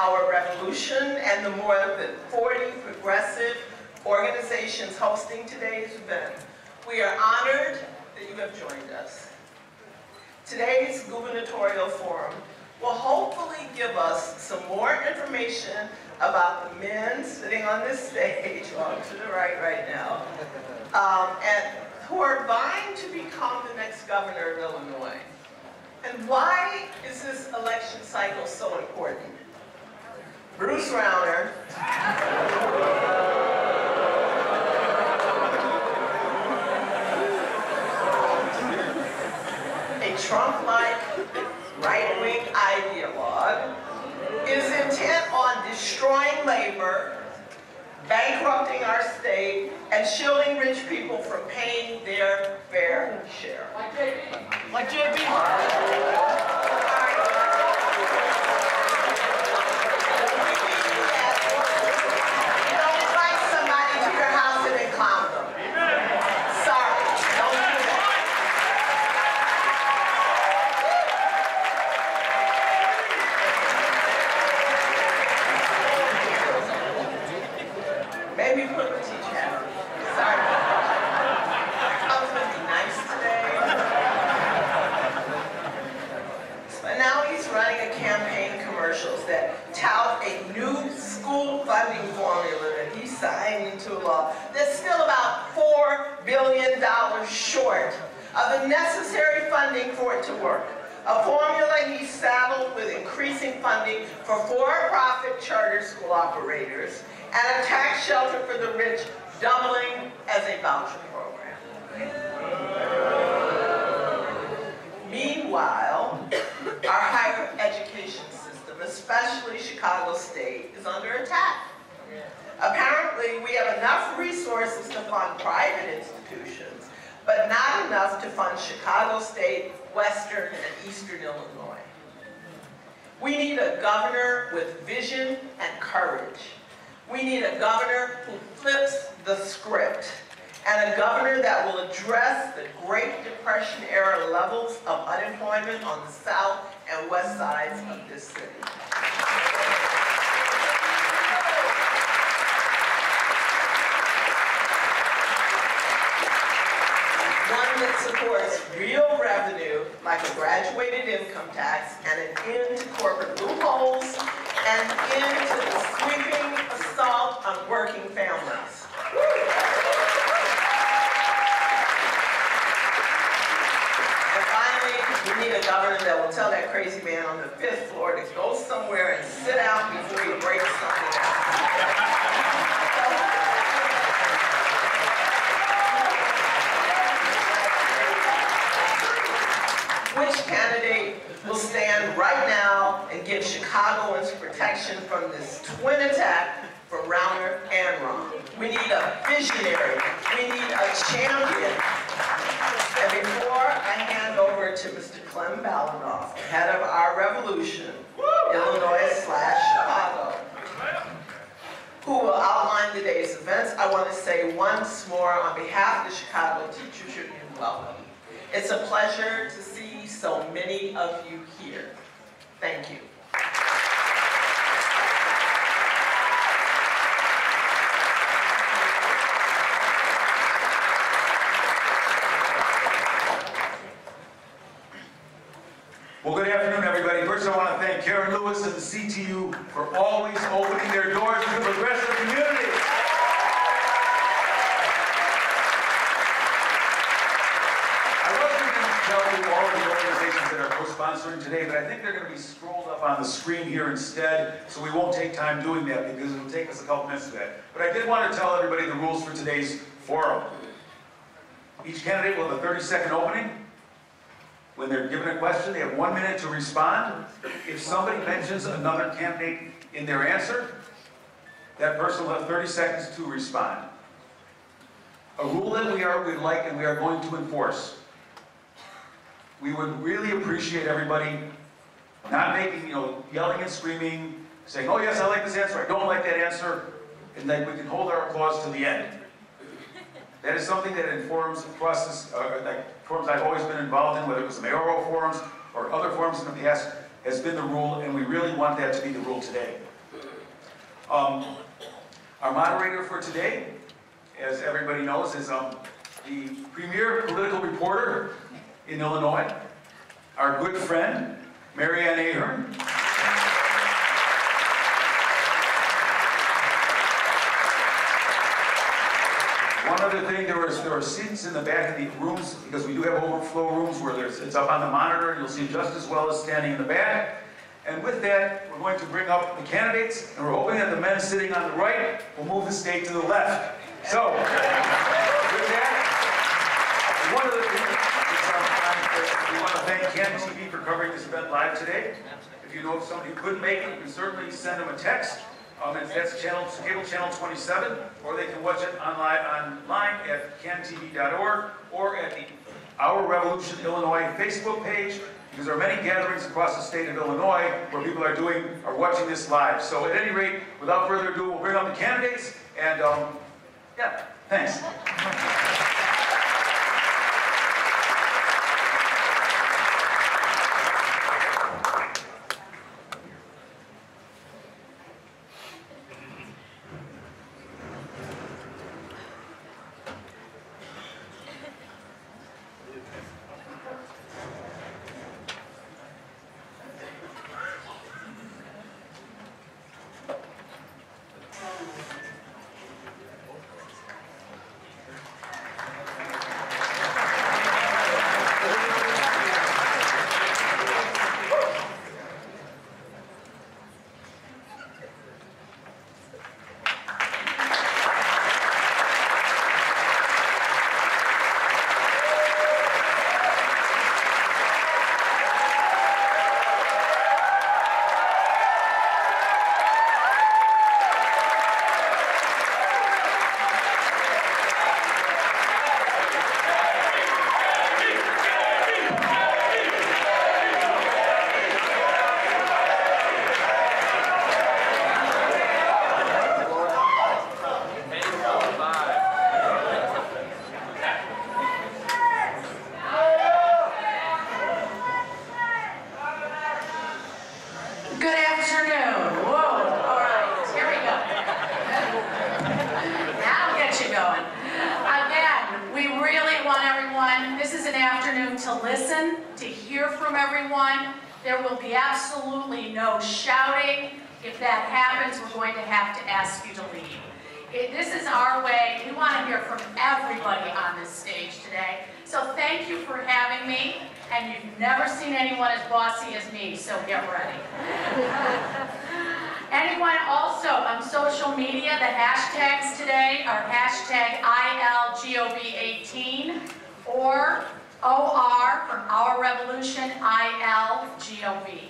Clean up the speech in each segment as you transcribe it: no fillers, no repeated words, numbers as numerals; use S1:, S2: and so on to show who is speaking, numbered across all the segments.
S1: our revolution and the more than 40 progressive organizations hosting today's event, we are honored that you have joined us. Today's gubernatorial forum will hopefully give us some more information about the men sitting on this stage, well, to the right now, and who are vying to become the next governor of Illinois. And why is this election cycle so important? Bruce Rauner, a Trump-like right-wing ideologue, is intent on destroying labor, bankrupting our state, and shielding rich people from paying their fair share. Like JB. Like JB. That tout a new school funding formula that he signed into law that's still about $4 billion short of the necessary funding for it to work. A formula he's saddled with increasing funding for for-profit charter school operators and a tax shelter for the rich, doubling as a voucher program. Meanwhile, our higher education system, especially Chicago State, is under attack. Apparently, we have enough resources to fund private institutions, but not enough to fund Chicago State, Western, and Eastern Illinois. We need a governor with vision and courage. We need a governor who flips the script, and a governor that will address the Great Depression-era levels of unemployment on the south and west sides of this city. One that supports real revenue, like a graduated income tax, and an end to corporate loopholes, and an end to the sweeping assault on working families. We need a governor that will tell that crazy man on the 5th floor to go somewhere and sit down before he breaks something else. Which candidate will stand right now and give Chicagoans protection from this twin attack from Rauner and Ron? We need a visionary. We need a champion. And before I hand over to Mr. Clem Balanoff, head of our Revolution, Illinois/Chicago, who will outline today's events, I want to say once more on behalf of the Chicago Teachers Union, welcome. It's a pleasure to see so many of you here. Thank you.
S2: Well, good afternoon, everybody. First, I want to thank Karen Lewis and the CTU for always opening their doors to the progressive community. I wasn't going to tell you all of the organizations that are co-sponsoring today, but I think they're going to be scrolled up on the screen here instead, so we won't take time doing that because it'll take us a couple minutes of that. But I did want to tell everybody the rules for today's forum. Each candidate will have a 30-second opening. When they're given a question, they have 1 minute to respond. If somebody mentions another candidate in their answer, that person will have 30 seconds to respond. A rule that we like and we are going to enforce. We would really appreciate everybody not making, yelling and screaming, saying, oh yes, I like this answer, I don't like that answer, and then we can hold our applause to the end. That is something that in forums across this, forums I've always been involved in, whether it was the mayoral forums or other forums in the past, has been the rule, and we really want that to be the rule today. Our moderator for today, as everybody knows, is the premier political reporter in Illinois, our good friend, Mary Ann Ahern. One other thing, there are seats in the back of the rooms, because we do have overflow rooms where it's up on the monitor, and you'll see just as well as standing in the back. And with that, we're going to bring up the candidates, and we're hoping that the men sitting on the right will move the stage to the left. So, with that, one of the things, we want to thank Ken TV for covering this event live today. If you know of somebody who couldn't make it, you can certainly send them a text. That's cable channel 27, or they can watch it online at cantv.org or at the Our Revolution Illinois Facebook page, because there are many gatherings across the state of Illinois where people are watching this live. So at any rate, without further ado, we'll bring up the candidates, and yeah, thanks.
S3: There will be absolutely no shouting. If that happens, we're going to have to ask you to leave. This is our way. We want to hear from everybody on this stage today. So thank you for having me. And you've never seen anyone as bossy as me, so get ready. Anyone also on social media, the hashtags today are hashtag ILGOB18 or OR for Our Revolution, ILGOB.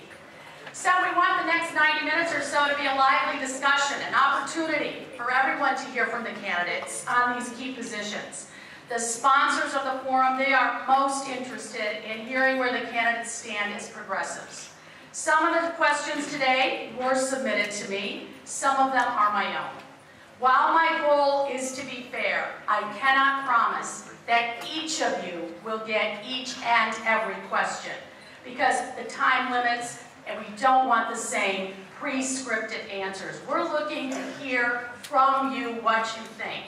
S3: So we want the next 90 minutes or so to be a lively discussion, an opportunity for everyone to hear from the candidates on these key positions. The sponsors of the forum, they are most interested in hearing where the candidates stand as progressives. Some of the questions today were submitted to me. Some of them are my own. While my goal is to be fair, I cannot promise that each of you will get each and every question, because the time limits, and we don't want the same pre-scripted answers. We're looking to hear from you what you think.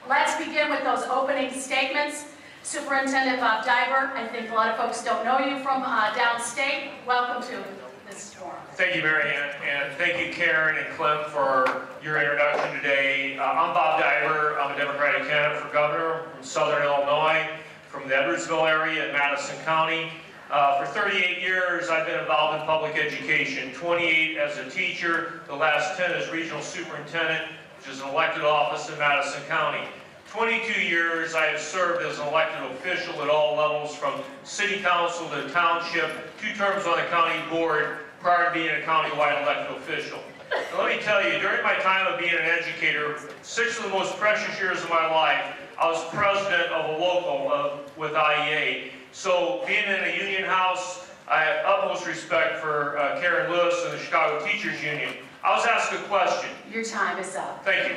S3: Let's begin with those opening statements. Superintendent Bob Diver, I think a lot of folks don't know you from downstate. Welcome to this forum.
S4: Thank you, Mary Ann, and thank you, Karen and Clem, for your introduction today. I'm Bob Diver. I'm a Democratic candidate for governor from Southern Illinois, from the Edwardsville area in Madison County. For 38 years, I've been involved in public education, 28 as a teacher, the last 10 as regional superintendent, which is an elected office in Madison County. 22 years I have served as an elected official at all levels, from city council to township, 2 terms on the county board prior to being a countywide elected official. Now, let me tell you, during my time of being an educator, 6 of the most precious years of my life, I was president of a local with IEA. So being in a union house, I have utmost respect for Karen Lewis and the Chicago Teachers Union. I was asked a question.
S3: Your time is up.
S4: Thank you.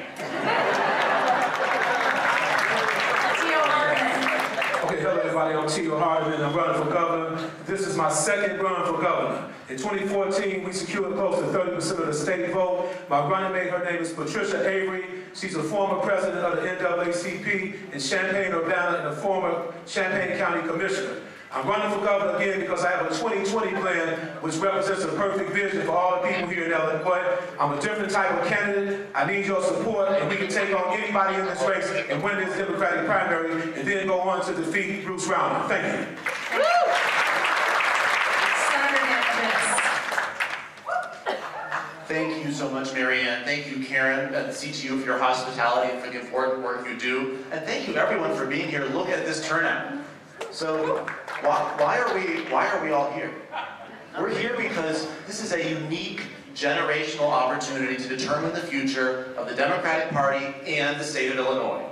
S5: Okay, hello everybody, I'm T.O. Hardeman, I'm running for governor. This is my second run for governor. In 2014, we secured close to 30% of the state vote. My running mate, her name is Patricia Avery. She's a former president of the NAACP in Champaign-Urbana and a former Champaign County Commissioner. I'm running for governor again because I have a 2020 plan which represents a perfect vision for all the people here in Illinois. I'm a different type of candidate. I need your support, and we can take on anybody in this race and win this Democratic primary and then go on to defeat Bruce Rauner. Thank you.
S6: Thank you so much, Mary Ann. Thank you, Karen, at CTU for your hospitality and for the important work you do. And thank you, everyone, for being here. Look at this turnout. So, why are we all here? We're here because this is a unique generational opportunity to determine the future of the Democratic Party and the state of Illinois.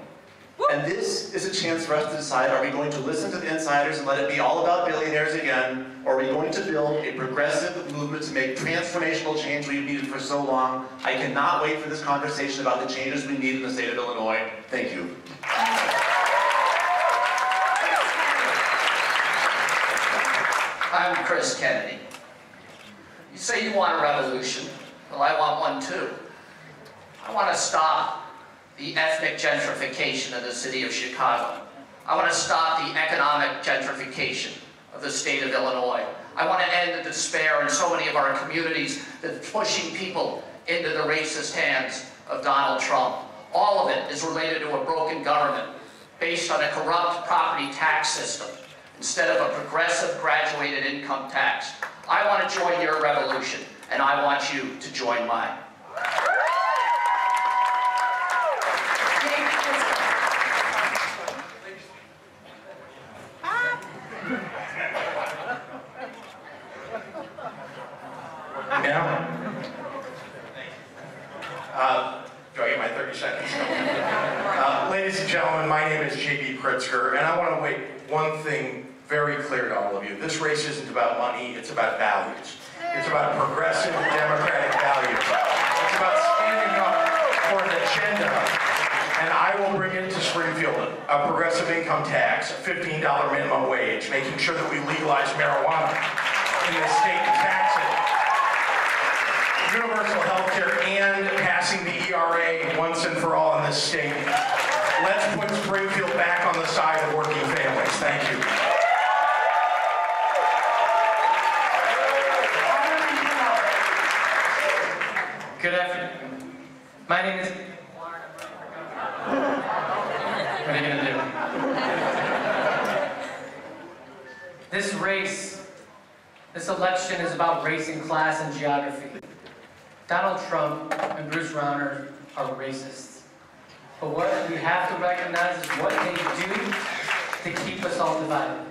S6: And this is a chance for us to decide, are we going to listen to the insiders and let it be all about billionaires again, or are we going to build a progressive movement to make transformational change we've needed for so long? I cannot wait for this conversation about the changes we need in the state of Illinois. Thank you.
S7: I'm Chris Kennedy. You say you want a revolution. Well, I want one too. I want to stop the ethnic gentrification of the city of Chicago. I want to stop the economic gentrification of the state of Illinois. I want to end the despair in so many of our communities that's pushing people into the racist hands of Donald Trump. All of it is related to a broken government based on a corrupt property tax system instead of a progressive graduated income tax. I want to join your revolution, and I want you to join mine.
S8: Do I get my 30 seconds? Ladies and gentlemen, my name is J.B. Pritzker, and I want to make one thing very clear to all of you. This race isn't about money, it's about values. It's about progressive democratic values. It's about standing up for an agenda. And I will bring into Springfield a progressive income tax, a $15 minimum wage, making sure that we legalize marijuana in the state and tax it. Universal health care and passing the ERA once and for all in this state. Let's put Springfield back on the side of working families. Thank you.
S9: Good afternoon. My name is... What are you going to do? This race, this election is about race and class and geography. Donald Trump and Bruce Rauner are racists. But what we have to recognize is what they do to keep us all divided.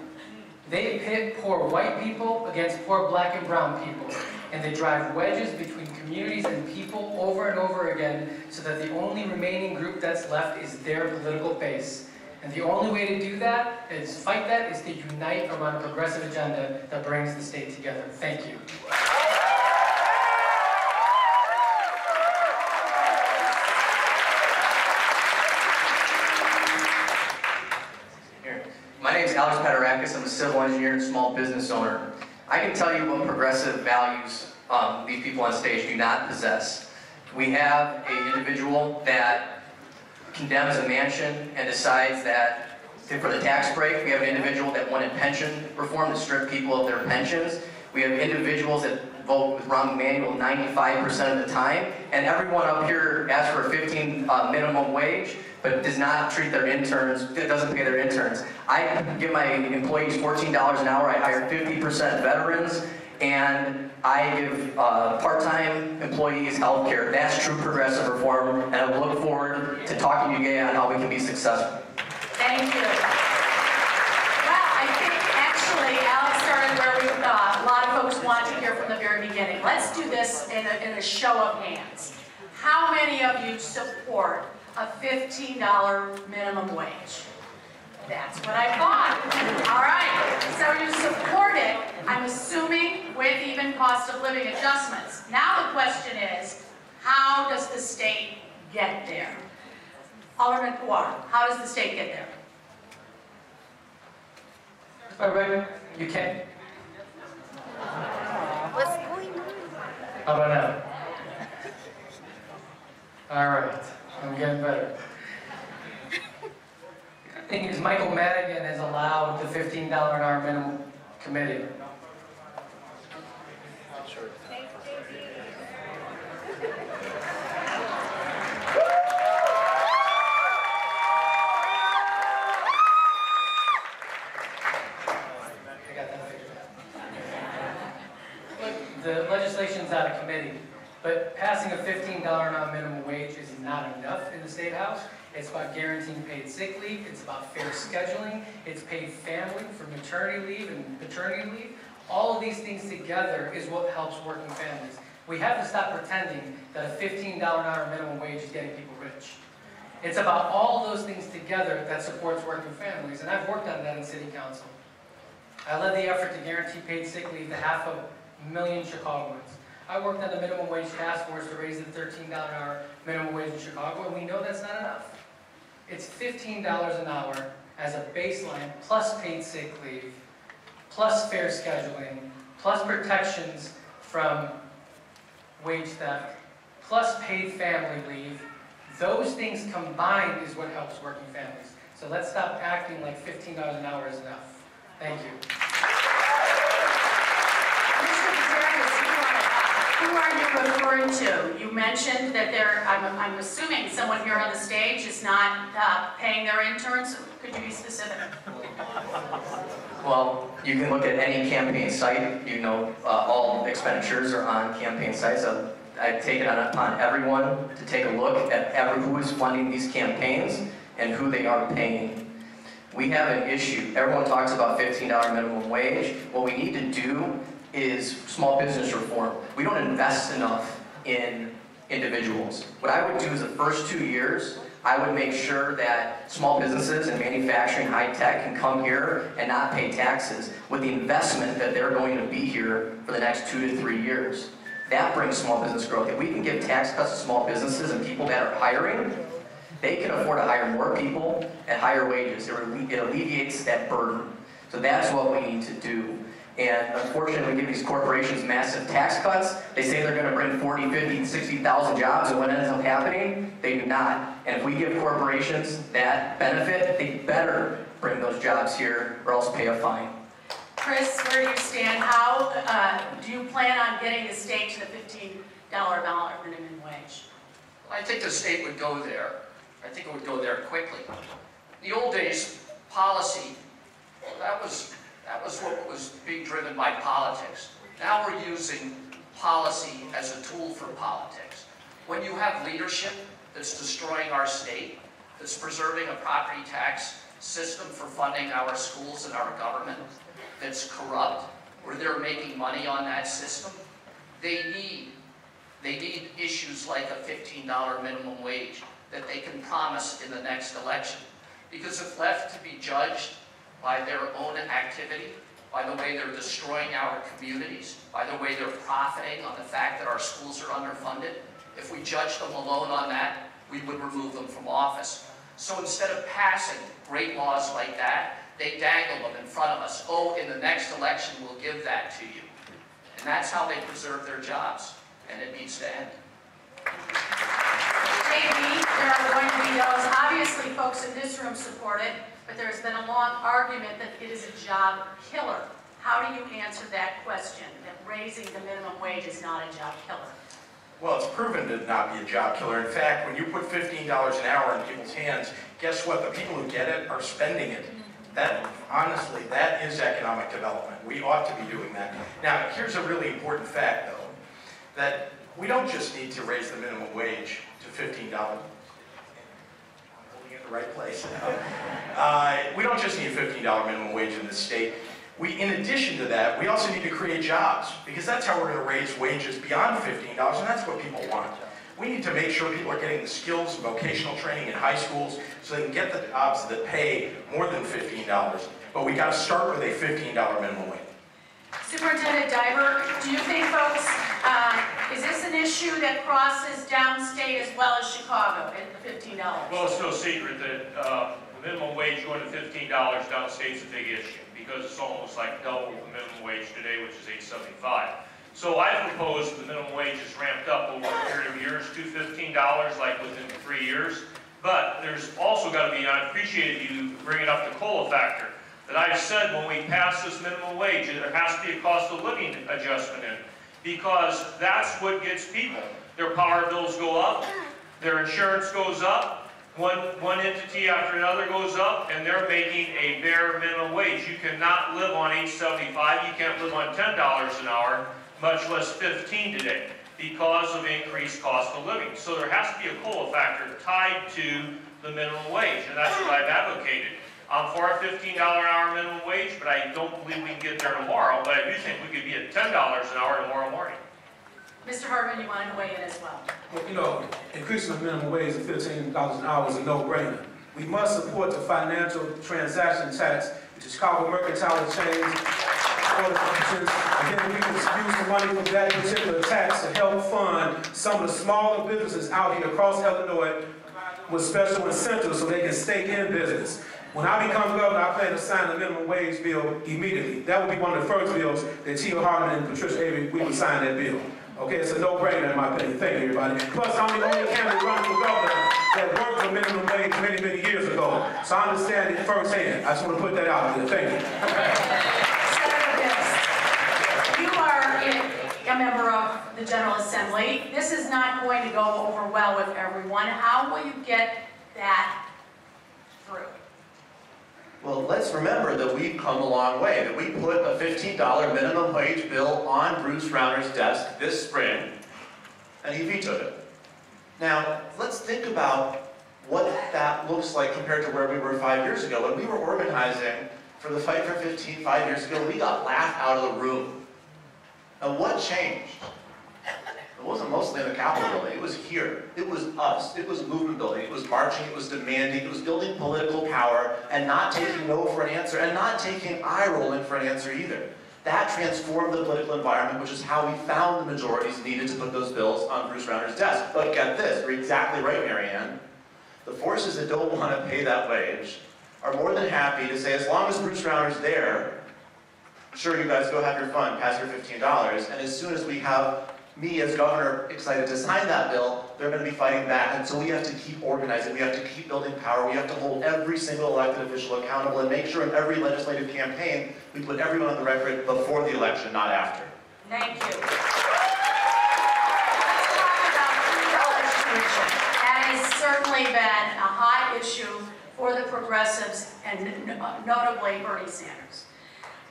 S9: They pit poor white people against poor black and brown people. And they drive wedges between communities and people over and over again so that the only remaining group that's left is their political base. And the only way to do that, is fight that, is to unite around a progressive agenda that brings the state together. Thank you.
S10: My name is Alex Paterakis. I'm a civil engineer and small business owner. I can tell you what progressive values these people on stage do not possess. We have an individual that condemns a mansion and decides that for the tax break, we have an individual that wanted pension reform to strip people of their pensions. We have individuals that vote with Rahm Emanuel 95% of the time, and everyone up here asks for a 15 minimum wage, but does not treat their interns, doesn't pay their interns. I give my employees $14 an hour, I hire 50% veterans, and I give part-time employees health care. That's true progressive reform, and I look forward to talking to you again on how we can be successful.
S3: Thank you. Well, I think actually Alex started where we thought. A lot of folks want to hear from the very beginning. Let's do this in a show of hands. How many of you support a $15 minimum wage? That's what I thought. All right, so you support it, I'm assuming, with even cost of living adjustments. Now the question is, how does the state get there? Alderman Puar, how does the state get there?
S9: All right, you can.
S11: What's going on?
S9: How about now? All right, I'm getting better. The thing is, Michael Madigan has allowed the $15 an hour minimum committee. The legislation's out of committee, but passing a $15 an hour minimum wage is not enough in the State House. It's about guaranteeing paid sick leave, it's about fair scheduling, it's paid family for maternity leave and paternity leave. All of these things together is what helps working families. We have to stop pretending that a $15 an hour minimum wage is getting people rich. It's about all those things together that supports working families, and I've worked on that in City Council. I led the effort to guarantee paid sick leave to 500,000 Chicagoans. I worked on the minimum wage task force to raise the $13 an hour minimum wage in Chicago, and we know that's not enough. It's $15 an hour as a baseline, plus paid sick leave, plus fair scheduling, plus protections from wage theft, plus paid family leave. Those things combined is what helps working families. So let's stop acting like $15 an hour is enough. Thank you.
S3: Who are you referring to? You mentioned that I'm assuming someone here on the stage is not paying their interns. Could you be specific?
S10: Well, you can look at any campaign site. You know, all expenditures are on campaign sites. I've taken it upon everyone to take a look at who is funding these campaigns and who they are paying. We have an issue. Everyone talks about $15 minimum wage. What we need to do is small business reform. We don't invest enough in individuals. What I would do is the first 2 years, I would make sure that small businesses and manufacturing, high tech can come here and not pay taxes with the investment that they're going to be here for the next 2 to 3 years. That brings small business growth. If we can give tax cuts to small businesses and people that are hiring, they can afford to hire more people at higher wages. It alleviates that burden. So that's what we need to do. And unfortunately, we give these corporations massive tax cuts. They say they're going to bring 40, 50, 60,000 jobs, and what ends up happening, they do not. And if we give corporations that benefit, they better bring those jobs here or else pay a fine.
S3: Chris, where do you stand? How do you plan on getting the state to the $15 minimum wage?
S7: I think the state would go there. I think it would go there quickly. In the old days, policy, well, that was what was being driven by politics. Now we're using policy as a tool for politics. When you have leadership that's destroying our state, that's preserving a property tax system for funding our schools and our government, that's corrupt, where they're making money on that system, they need issues like a $15 minimum wage that they can promise in the next election. Because if left to be judged by their own activity, by the way they're destroying our communities, by the way they're profiting on the fact that our schools are underfunded, if we judge them alone on that, we would remove them from office. So instead of passing great laws like that, they dangle them in front of us. Oh, in the next election, we'll give that to you. And that's how they preserve their jobs, and it needs to end.
S3: Maybe there are going to be those, obviously folks in this room support it, but there's been a long argument that it is a job killer. How do you answer that question, that raising the minimum wage is not a job killer?
S8: Well, it's proven to not be a job killer. In fact, when you put $15 an hour in people's hands, guess what? The people who get it are spending it. That, honestly, that is economic development. We ought to be doing that. Now, here's a really important fact, though, that we don't just need to raise the minimum wage to $15. I'm holding it in the right place. We don't just need a $15 minimum wage in this state. In addition to that, we also need to create jobs, because that's how we're going to raise wages beyond $15, and that's what people want. We need to make sure people are getting the skills and vocational training in high schools so they can get the jobs that pay more than $15. But we got to start with a $15 minimum wage.
S3: Superintendent Diver, do you think, folks, is this an issue that crosses downstate as well as Chicago at the $15?
S4: Well, it's no secret that the minimum wage going to $15 downstate's a big issue because it's almost like double the minimum wage today, which is $8.75. So I propose the minimum wage is ramped up over a period of years to $15, like within 3 years. But there's also got to be, I appreciate you bringing up the COLA factor, that I've said when we pass this minimum wage, there has to be a cost of living adjustment in, because that's what gets people. Their power bills go up, their insurance goes up, one entity after another goes up, and they're making a bare minimum wage. You cannot live on $8.75, you can't live on $10 an hour, much less $15 today, because of increased cost of living. So there has to be a COLA factor tied to the minimum wage, and that's what I've advocated. I'm for a $15 an hour minimum wage, but I don't believe we can get there tomorrow, but I do think we could be at $10 an hour tomorrow morning.
S3: Mr. Hardman, you wanted to weigh in as well.
S5: Well, you know, increasing the minimum wage to $15 an hour is a no-brainer. We must support the financial transaction tax that the Chicago Mercantile Exchange functions. Again, we can use the money from that particular tax to help fund some of the smaller businesses out here across Illinois with special incentives so they can stay in business. When I become governor, I plan to sign the minimum wage bill immediately. That will be one of the first bills that Tia Hardman and Patricia Avery, we would sign that bill. Okay, it's a no-brainer in my opinion. Thank you, everybody. Plus, I'm the only candidate running for governor that worked for minimum wage many, many years ago. So I understand it firsthand. I just want to put that out there. Thank you.
S3: Senator Biss, you are a member of the General Assembly. This is not going to go over well with everyone. How will you get that through?
S6: Well, let's remember that we've come a long way, that we put a $15 minimum wage bill on Bruce Rauner's desk this spring, and he vetoed it. Now, let's think about what that looks like compared to where we were 5 years ago. When we were organizing for the Fight for 15 5 years ago, we got laughed out of the room. Now, what changed? It wasn't mostly in the Capitol building, it was here. It was us, it was movement building, it was marching, it was demanding, it was building political power and not taking no for an answer and not taking eye rolling for an answer either. That transformed the political environment, which is how we found the majorities needed to put those bills on Bruce Rauner's desk. But get this, you're exactly right, Marianne. The forces that don't want to pay that wage are more than happy to say, as long as Bruce Rauner's there, sure, you guys go have your fun, pass your $15, and as soon as we have me as governor excited to sign that bill, they're going to be fighting back. And so we have to keep organizing, we have to keep building power, we have to hold every single elected official accountable and make sure in every legislative campaign we put everyone on the record before the election, not after.
S3: Thank you. Let's talk about $3 tuition. That has certainly been a hot issue for the progressives and notably Bernie Sanders.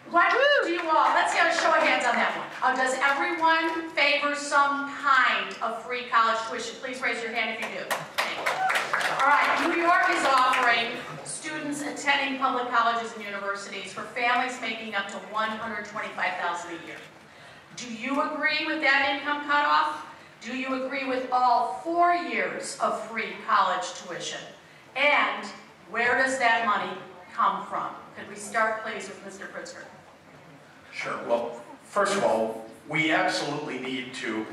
S3: What do you all, let's have a show of hands on that one. Does everyone favor some kind of free college tuition? Please raise your hand if you do. Thank you. All right, New York is offering students attending public colleges and universities for families making up to $125,000 a year. Do you agree with that income cutoff? Do you agree with all 4 years of free college tuition? And where does that money come from? Could we start, please, with Mr. Pritzker?
S8: Sure. Well, first of all, we absolutely need to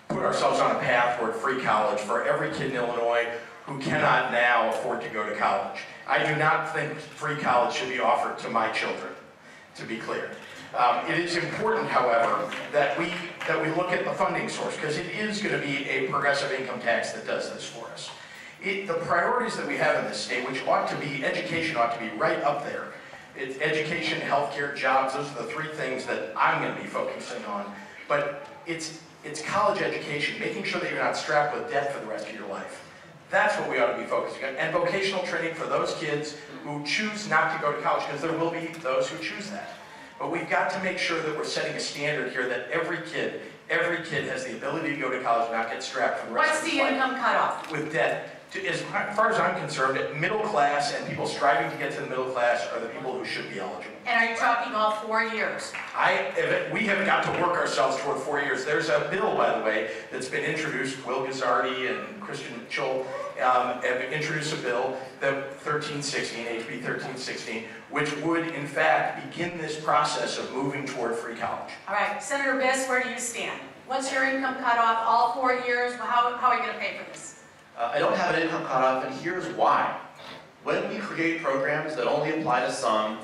S8: put ourselves on a path toward free college for every kid in Illinois who cannot now afford to go to college. I do not think free college should be offered to my children, to be clear. It is important, however, that we look at the funding source, because it is going to be a progressive income tax that does this for us. The priorities that we have in this state, which ought to be, education ought to be right up there. It's education, healthcare, jobs, those are the 3 things that I'm going to be focusing on. But it's college education, making sure that you're not strapped with debt for the rest of your life. That's what we ought to be focusing on. And vocational training for those kids who choose not to go to college, because there will be those who choose that. But we've got to make sure that we're setting a standard here that every kid has the ability to go to college and not get strapped for the rest of his life.
S3: What's the income cutoff?
S8: With debt. As far as I'm concerned, middle class and people striving to get to the middle class are the people who should be eligible.
S3: And are you talking all 4 years?
S8: We have got to work ourselves toward 4 years. There's a bill, by the way, that's been introduced. Will Guzzardi and Christian Chol have introduced a bill, the 1316, HB 1316, which would, in fact, begin this process of moving toward free college.
S3: All right, Senator Biss, where do you stand? What's your income cutoff? All 4 years? How are you going to pay for this?
S6: I don't have an income cutoff, and here's why. When we create programs that only apply to some,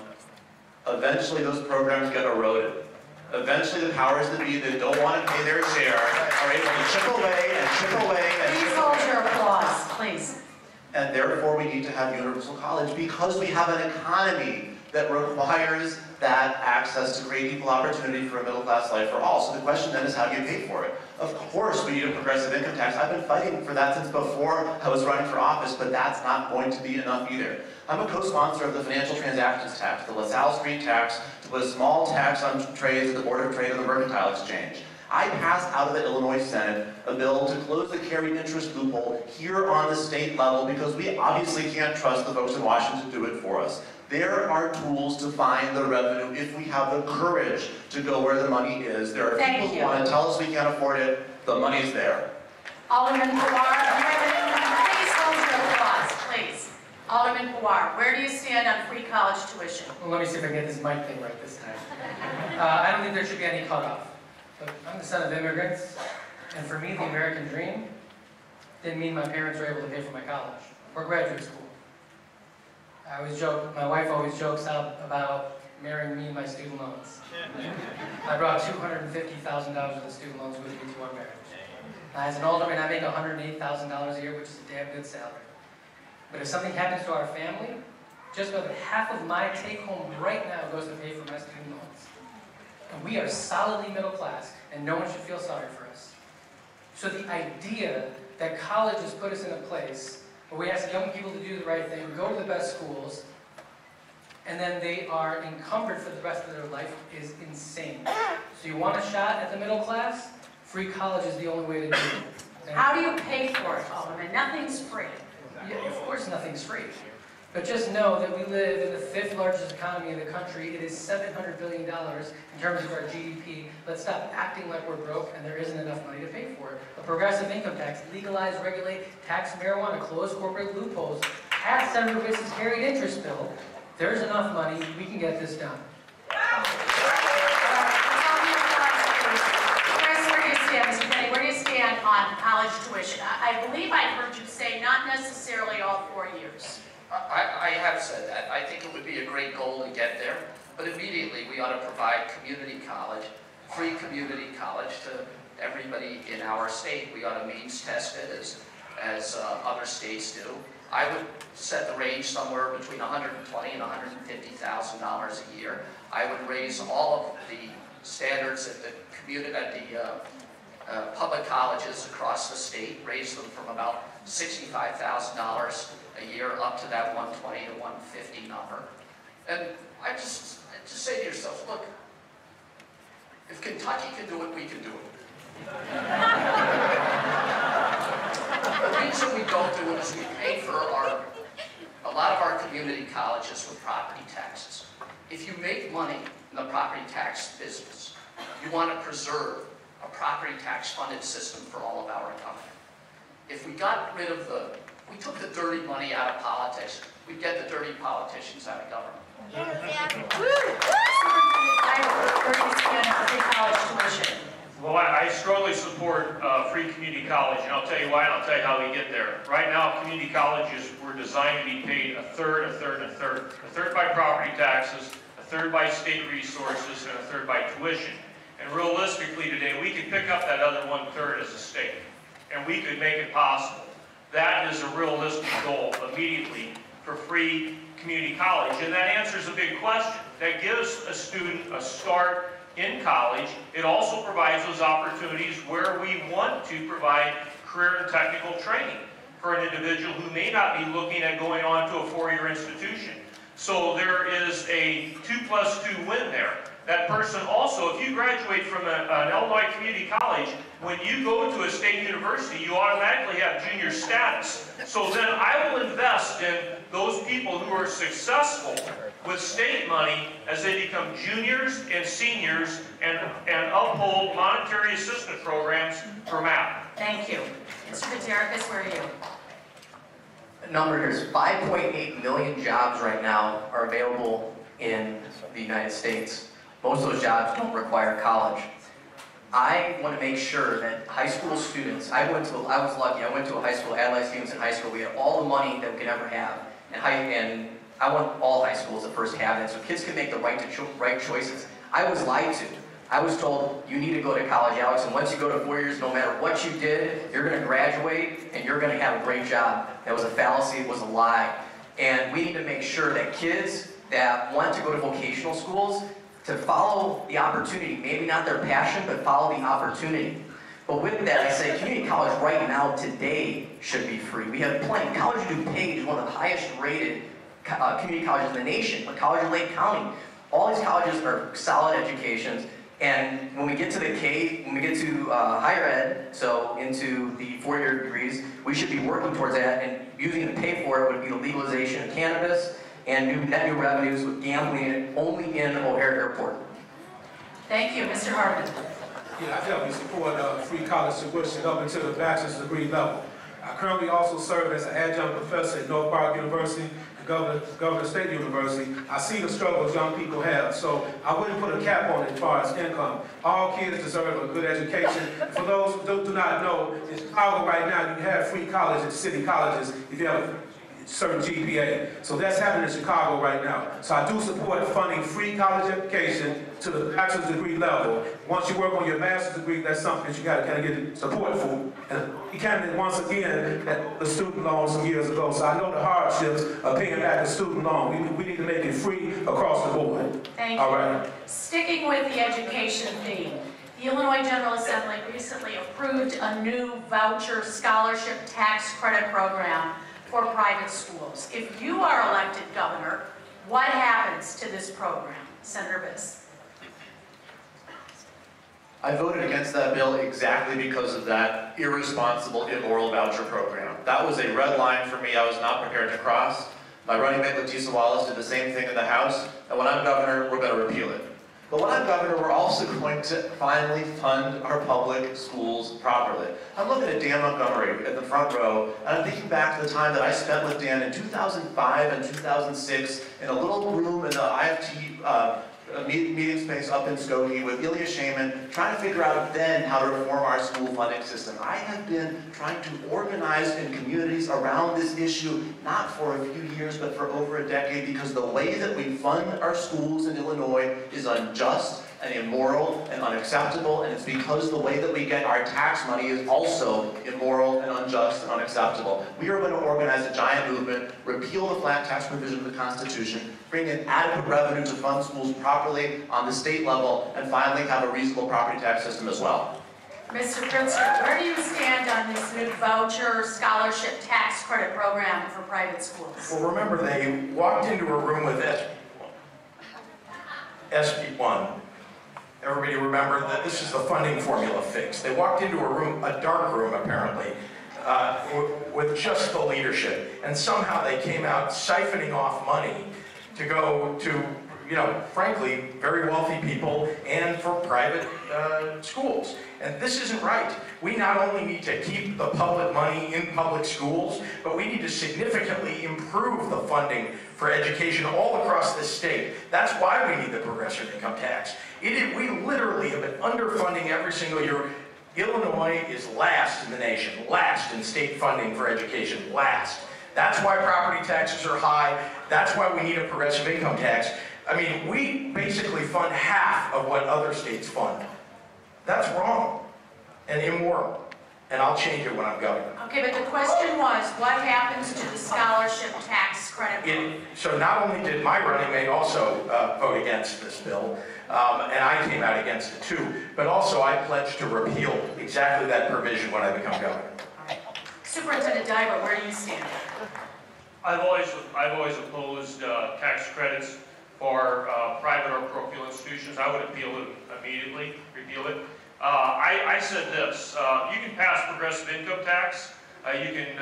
S6: eventually those programs get eroded. Eventually the powers that be that don't want to pay their share are able to chip away and chip away and
S3: Please
S6: chip
S3: hold
S6: away.
S3: your applause, please.
S6: And therefore we need to have universal college because we have an economy that requires that access to create equal opportunity for a middle-class life for all. So the question then is, how do you pay for it? Of course we need a progressive income tax. I've been fighting for that since before I was running for office, but that's not going to be enough either. I'm a co-sponsor of the financial transactions tax, the LaSalle Street tax, to put a small tax on trades at the Board of Trade and the Mercantile Exchange. I passed out of the Illinois Senate a bill to close the carried interest loophole here on the state level because we obviously can't trust the folks in Washington to do it for us. There are tools to find the revenue if we have the courage to go where the money is. There are people who want to tell us we can't afford it. The money's there.
S3: Alderman Pawar, please hold your applause, please. Alderman Pawar, where do you stand on free college tuition?
S9: Well, let me see if I can get this mic thing right this time. I don't think there should be any cutoff. But I'm the son of immigrants, and for me, the American dream didn't mean my parents were able to pay for my college or graduate school. I always joke, my wife always jokes out about marrying me and my student loans. I brought $250,000 of the student loans with me to our marriage. As an alderman, I make $108,000 a year, which is a damn good salary. But if something happens to our family, just know that half of my take-home right now goes to pay for my student loans. And we are solidly middle class, and no one should feel sorry for us. So the idea that college has put us in a place where we ask young people to do the right thing, go to the best schools, and then they are encumbered for the rest of their life is insane. So you want a shot at the middle class? Free college is the only way to do it.
S3: How do you pay for it, Alderman? Nothing's free.
S9: Yeah, of course nothing's free. But just know that we live in the 5th largest economy in the country. It is $700 billion in terms of our GDP. Let's stop acting like we're broke and there isn't enough money to pay for it. A progressive income tax, legalize, regulate, tax marijuana, close corporate loopholes, pass Senator Biss's carried interest bill. There's enough money, we can get this done.
S3: Where do you stand on college tuition? I believe I heard you say not necessarily all 4 years.
S7: I have said that. I think it would be a great goal to get there, but immediately we ought to provide community college, free community college to everybody in our state. We ought to means test it as other states do. I would set the range somewhere between $120,000 and $150,000 a year. I would raise all of the standards at the community, public colleges across the state, raise them from about $65,000 a year up to that $120,000 to $150,000 number. And I just say to yourself, look, if Kentucky can do it, we can do it. The reason we don't do it is we pay for a lot of our community colleges with property taxes. If you make money in the property tax business, you want to preserve a property tax funded system for all of our economy. If we got rid of we took the dirty money out of politics, we'd get the dirty politicians out of government.
S4: Well, I strongly support free community college, and I'll tell you why, and I'll tell you how we get there. Right now, community colleges were designed to be paid a third, a third, and a third. A third by property taxes, a third by state resources, and a third by tuition. And realistically today, we could pick up that other 1/3 as a state, and we could make it possible. That is a realistic goal immediately for free community college, and that answers a big question. That gives a student a start in college. It also provides those opportunities where we want to provide career and technical training for an individual who may not be looking at going on to a 4-year institution. So there is a 2+2 win there. That person also, if you graduate from an Illinois community college, when you go to a state university, you automatically have junior status. So then I will invest in those people who are successful with state money as they become juniors and seniors and uphold monetary assistance programs for MAP.
S3: Thank you. Mr. Gutierrez, where are you?
S10: The number here is 5.8 million jobs right now are available in the United States. Most of those jobs don't require college. I want to make sure that high school students, I was lucky, I went to a high school, Adelaide Stevenson High School, we had all the money that we could ever have. And I want all high schools to first have that, so kids can make the right choices. I was lied to. I was told, you need to go to college, Alex, and once you go to 4 years, no matter what you did, you're going to graduate and you're going to have a great job. That was a fallacy, it was a lie. And we need to make sure that kids that want to go to vocational schools, to follow the opportunity, maybe not their passion, but follow the opportunity. But with that, I say community college right now, today, should be free. We have plenty. College of DuPage is one of the highest rated community colleges in the nation, but College of Lake County. All these colleges are solid educations, and when we get to higher ed, so into the 4-year degrees, we should be working towards that, and using to pay for it would be the legalization of cannabis and net new revenues with gambling only in O'Hare Airport.
S3: Thank you, Mr. Harmon.
S5: Yeah, I definitely support free college tuition up until the bachelor's degree level. I currently also serve as an adjunct professor at North Park University and Governor State University. I see the struggles young people have, so I wouldn't put a cap on it as far as income. All kids deserve a good education. For those who do not know, in Chicago right now, you have free college at city colleges if you have a certain GPA. So that's happening in Chicago right now. So I do support funding free college education to the bachelor's degree level. Once you work on your master's degree, that's something that you got to kind of get support for. And you can once again at the student loan some years ago. So I know the hardships of paying back the student loan. We need to make it free across the board.
S3: Thank you.
S5: All right.
S3: Sticking with the education theme, the Illinois General Assembly recently approved a new voucher scholarship tax credit program for private schools. If you are elected governor, what happens to this program? Senator Biss.
S6: I voted against that bill exactly because of that irresponsible, immoral voucher program. That was a red line for me I was not prepared to cross. My running mate, Leticia Wallace, did the same thing in the House, and when I'm governor, we're going to repeal it. But when I'm governor, we're also going to finally fund our public schools properly. I'm looking at Dan Montgomery at the front row, and I'm thinking back to the time that I spent with Dan in 2005 and 2006 in a little room in the IFT meeting space up in Skokie with Ilya Shaman, trying to figure out then how to reform our school funding system. I have been trying to organize in communities around this issue, not for a few years, but for over a decade, because the way that we fund our schools in Illinois is unjust and immoral and unacceptable, and it's because the way that we get our tax money is also immoral and unjust and unacceptable. We are going to organize a giant movement, repeal the flat tax provision of the Constitution, bring in adequate revenue to fund schools properly on the state level, and finally have a reasonable property tax system as well.
S3: Mr. Pritzker, where do you stand on this new voucher scholarship tax credit program for private schools?
S8: Well, remember, they walked into a room with SB1. Everybody remember that this is the funding formula fix. They walked into a room, a dark room apparently, with just the leadership. And somehow they came out siphoning off money to go to, you know, frankly, very wealthy people and for private schools. And this isn't right. We not only need to keep the public money in public schools, but we need to significantly improve the funding for education all across this state. That's why we need the progressive income tax. We literally have been underfunding every single year. Illinois is last in the nation, last in state funding for education, last. That's why property taxes are high. That's why we need a progressive income tax. I mean, we basically fund half of what other states fund. That's wrong and immoral, and I'll change it when I'm governor.
S3: Okay, but the question was, what happens to the scholarship tax credit?
S8: So not only did my running mate also vote against this bill, and I came out against it too, but also I pledged to repeal exactly that provision when I become governor.
S3: Superintendent Diver, where do you stand?
S4: I've always opposed tax credits for private or parochial institutions. I would appeal it immediately, repeal it. I said this, you can pass progressive income tax, you can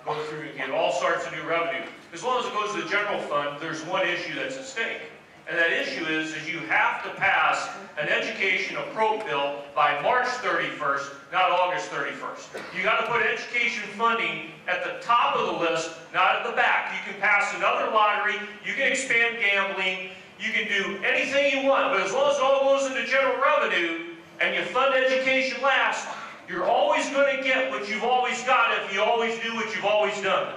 S4: go through and get all sorts of new revenue. As long as it goes to the general fund, there's one issue that's at stake. And that issue is you have to pass an education appropriate bill by March 31st, not August 31st. You got to put education funding at the top of the list, not at the back. You can pass another lottery, you can expand gambling, you can do anything you want, but as long as it all goes into general revenue, and you fund education last, you're always going to get what you've always got if you always do what you've always done.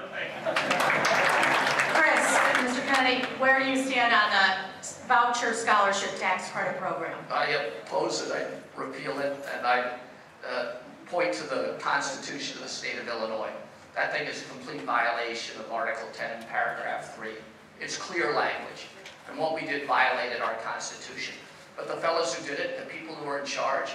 S3: Chris, Mr. Kennedy, where do you stand on the voucher scholarship tax credit program?
S7: I oppose it, I repeal it, and I point to the Constitution of the state of Illinois. That thing is a complete violation of Article 10, paragraph 3. It's clear language, and what we did violated our Constitution. But the fellows who did it, the people who were in charge,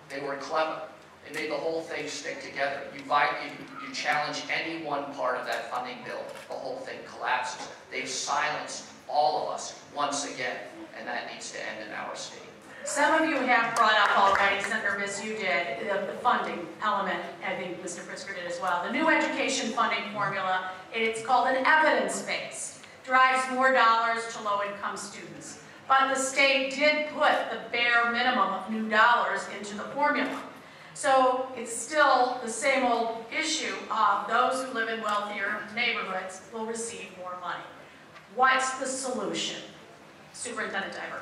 S7: they were clever. They made the whole thing stick together. You challenge any one part of that funding bill, the whole thing collapses. They've silenced all of us once again, and that needs to end in our state.
S3: Some of you have brought up already, Senator Biss, you did, the funding element. I think Mr. Pritzker did as well. The new education funding formula, it's called an evidence base, drives more dollars to low-income students. But the state did put the bare minimum of new dollars into the formula. So it's still the same old issue of those who live in wealthier neighborhoods will receive more money. What's the solution? Superintendent Diver.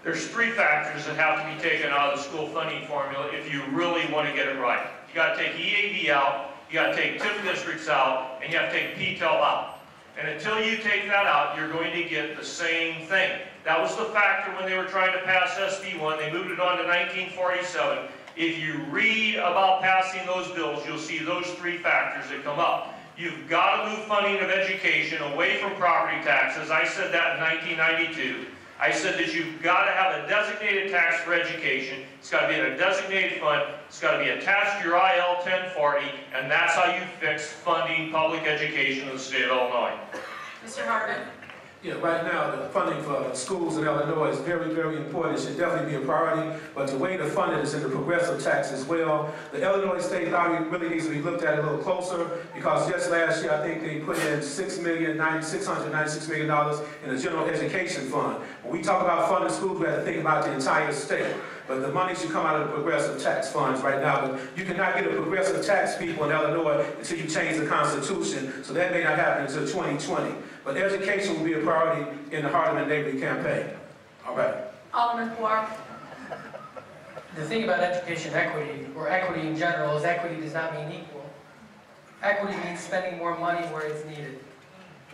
S4: There's three factors that have to be taken out of the school funding formula if you really want to get it right. You got to take EAV out, you got to take TIF districts out, and you have to take PTEL out. And until you take that out, you're going to get the same thing. That was the factor when they were trying to pass SB 1. They moved it on to 1947. If you read about passing those bills, you'll see those three factors that come up. You've got to move funding of education away from property taxes. I said that in 1992. I said that you've got to have a designated tax for education. It's got to be in a designated fund. It's got to be attached to your IL 1040, and that's how you fix funding public education in the state of Illinois.
S3: Mr. Hartman.
S5: Yeah, right now, the funding for schools in Illinois is very, very important. It should definitely be a priority, but the way the funding is in the progressive tax as well. The Illinois State Lottery really needs to be looked at a little closer, because just last year, I think they put in $696 million in the general education fund. When we talk about funding schools, we have to think about the entire state. But the money should come out of the progressive tax funds right now. But you cannot get a progressive tax people in Illinois until you change the Constitution, so that may not happen until 2020. But education will be a priority in the Hardeman Neighborhood campaign. All right.
S3: Alderman Poir.
S9: The thing about education equity, or equity in general, is equity does not mean equal. Equity means spending more money where it's needed.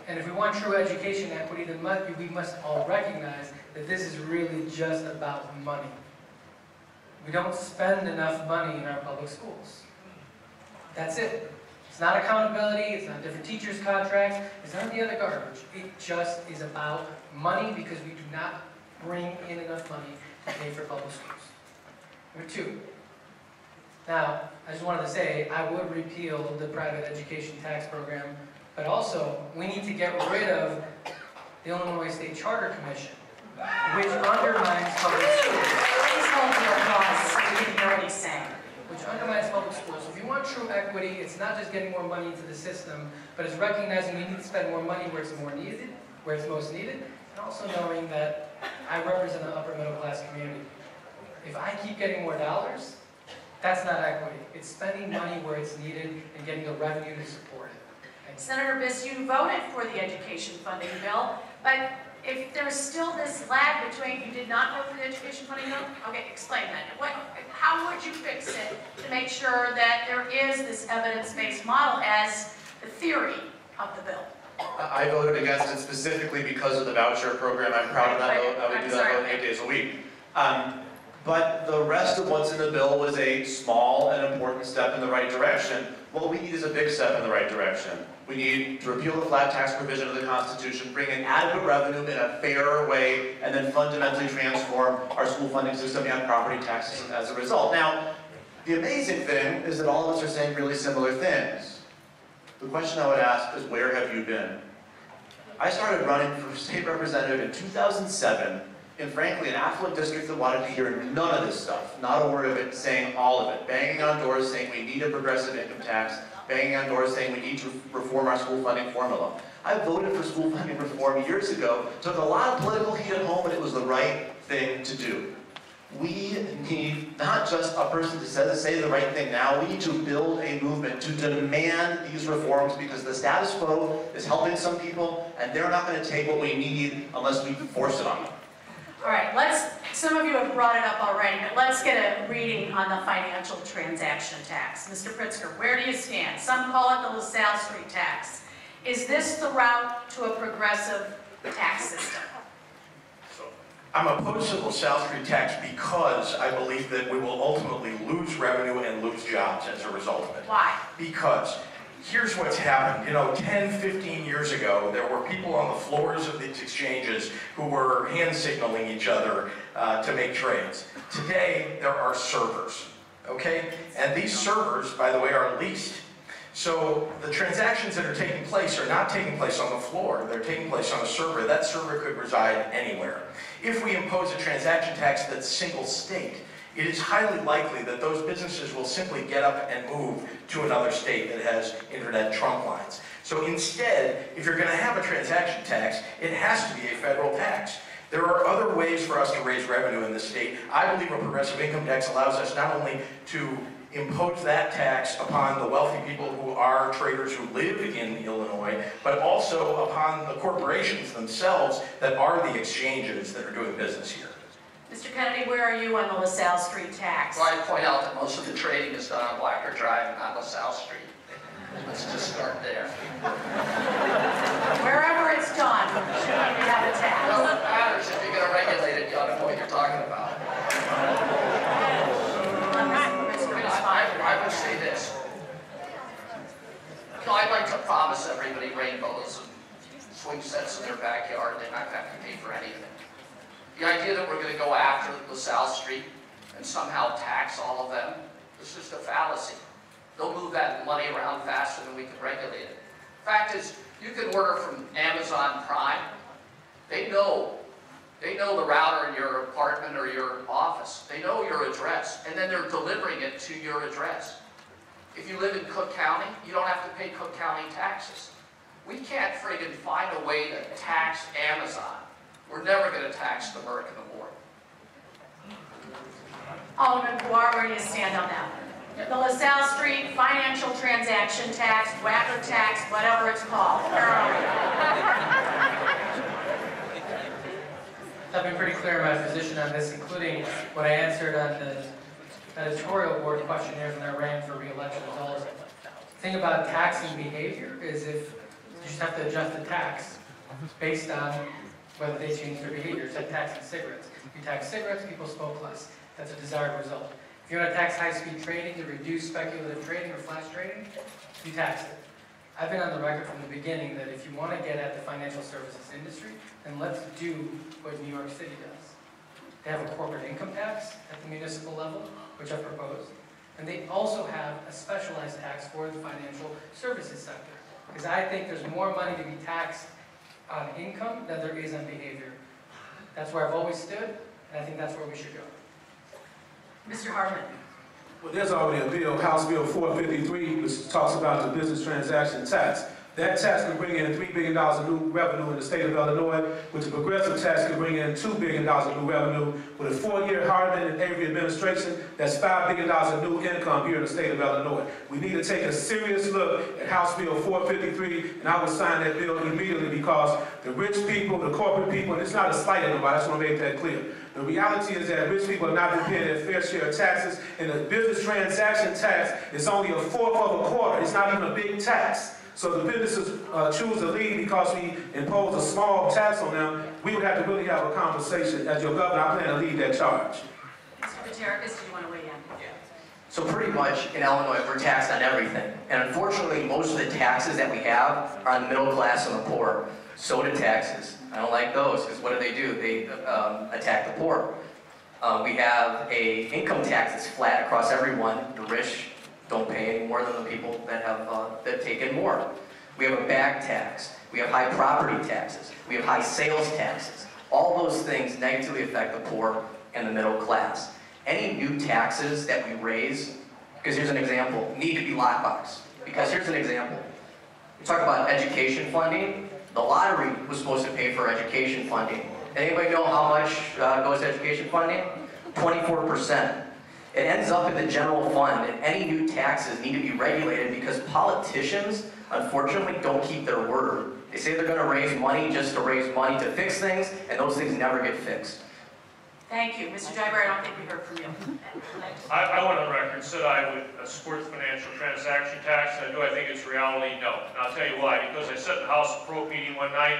S9: And if we want true education equity, then we must all recognize that this is really just about money. We don't spend enough money in our public schools. That's it. It's not accountability, it's not different teachers' contracts, it's not the other garbage. It just is about money because we do not bring in enough money to pay for public schools. Number two. Now, I just wanted to say, I would repeal the private education tax program, but also, we need to get rid of the Illinois State Charter Commission, which undermines public schools.
S3: Please hold your applause so we can hear what he's saying.
S9: Which undermines public schools. If you want true equity, it's not just getting more money into the system, but it's recognizing we need to spend more money where it's more needed, where it's most needed, and also knowing that I represent an upper middle class community. If I keep getting more dollars, that's not equity. It's spending money where it's needed and getting the revenue to support it.
S3: Senator Biss, you voted for the education funding bill, but if there's still this lag between you did not vote for the education funding bill, okay, explain that. How would you fix it to make sure that there is this evidence-based model as the theory of the bill?
S6: I voted against it specifically because of the voucher program. I'm proud of that vote. I would do that vote 8 days a week. But the rest of what's in the bill was a small and important step in the right direction. What we need is a big step in the right direction. We need to repeal the flat tax provision of the Constitution, bring in adequate revenue in a fairer way, and then fundamentally transform our school funding system and property taxes as a result. Now, the amazing thing is that all of us are saying really similar things. The question I would ask is, where have you been? I started running for state representative in 2007 in, frankly, an affluent district that wanted to hear none of this stuff, not a word of it, saying all of it, banging on doors saying we need a progressive income tax, banging on doors saying we need to reform our school funding formula. I voted for school funding reform years ago, took a lot of political heat at home, and it was the right thing to do. We need not just a person to say the right thing now, we need to build a movement to demand these reforms because the status quo is helping some people, and they're not going to take what we need unless we force it on them.
S3: All right, let's Some of you have brought it up already, but let's get a reading on the financial transaction tax. Mr. Pritzker, where do you stand? Some call it the LaSalle Street tax. Is this the route to a progressive tax system?
S8: I'm opposed to the LaSalle Street tax because I believe that we will ultimately lose revenue and lose jobs as a result of it.
S3: Why?
S8: Because here's what's happened. 10, 15 years ago, there were people on the floors of these exchanges who were hand signaling each other to make trades. Today, there are servers, okay? And these servers, by the way, are leased. So the transactions that are taking place are not taking place on the floor, they're taking place on a server. That server could reside anywhere. If we impose a transaction tax that's single state, it is highly likely that those businesses will simply get up and move to another state that has internet trunk lines. So instead, if you're going to have a transaction tax, it has to be a federal tax. There are other ways for us to raise revenue in this state. I believe a progressive income tax allows us not only to impose that tax upon the wealthy people who are traders who live in Illinois, but also upon the corporations themselves that are the exchanges that are doing business here.
S3: Mr. Kennedy, where are you on the LaSalle Street tax?
S7: Well, I point out that most of the trading is done on Blacker Drive and not LaSalle Street. Let's just start there.
S3: Wherever it's done, should we have a tax?
S7: No, it matters. If you're going to regulate it, you ought to know what you're talking about. I would say this. I'd like to promise everybody rainbows and swing sets in their backyard. They're not going to have to pay for anything. The idea that we're going to go after LaSalle Street and somehow tax all of them is just a fallacy. They'll move that money around faster than we can regulate it. Fact is, you can order from Amazon Prime. They know the router in your apartment or your office. They know your address, and then they're delivering it to your address. If you live in Cook County, you don't have to pay Cook County taxes. We can't friggin' find a way to tax Amazon. We're never going to tax the Merck and the Board.
S3: Alderman Guar, where do you stand on that? The LaSalle Street financial transaction tax, whacker tax, whatever it's called. Where are we?
S9: I've been pretty clear in my position on this, including what I answered on the editorial board questionnaires when I ran for re-election as well. The thing about taxing behavior is if you just have to adjust the tax based on whether they change their behavior. It's like taxing cigarettes. If you tax cigarettes, people smoke less. That's a desired result. If you want to tax high-speed trading to reduce speculative trading or flash trading, you tax it. I've been on the record from the beginning that if you want to get at the financial services industry, then let's do what New York City does. They have a corporate income tax at the municipal level, which I've proposed, and they also have a specialized tax for the financial services sector. Because I think there's more money to be taxed on income than there is on behavior. That's where I've always stood, and I think that's where we should go.
S3: Mr. Hartman.
S5: Well, there's already a bill, House Bill 453, which talks about the business transaction tax. That tax can bring in $3 billion of new revenue in the state of Illinois, which a progressive tax can bring in $2 billion of new revenue. With a 4-year Hardman and Avery administration, that's $5 billion of new income here in the state of Illinois. We need to take a serious look at House Bill 453, and I would sign that bill immediately because the rich people, the corporate people, and it's not a slight at nobody, I just want to make that clear. The reality is that rich people have not been paying their fair share of taxes, and the business transaction tax is only a fourth of a quarter. It's not even a big tax. So the businesses choose to leave because we impose a small tax on them. We would have to really have a conversation. As your governor, I plan to lead that charge.
S3: Mr. Gutierrez, do you want to weigh in?
S10: So pretty much in Illinois, we're taxed on everything. And unfortunately, most of the taxes that we have are on the middle class and the poor. Soda taxes. I don't like those because what do? They attack the poor. We have a income tax that's flat across everyone. The rich don't pay any more than the people that have that take in more. We have a bag tax. We have high property taxes. We have high sales taxes. All those things negatively affect the poor and the middle class. Any new taxes that we raise, because here's an example, need to be lockbox. Because here's an example. We talk about education funding. The lottery was supposed to pay for education funding. Anybody know how much goes to education funding? 24%. It ends up in the general fund, and any new taxes need to be regulated because politicians, unfortunately, don't keep their word. They say they're going to raise money just to raise money to fix things, and those things never get fixed.
S3: Thank you. Mr. Driver, I don't think we heard from you.
S4: I went on record and said I would support the financial transaction tax. And do I think it's reality? No. And I'll tell you why. Because I sat in the House Pro meeting one night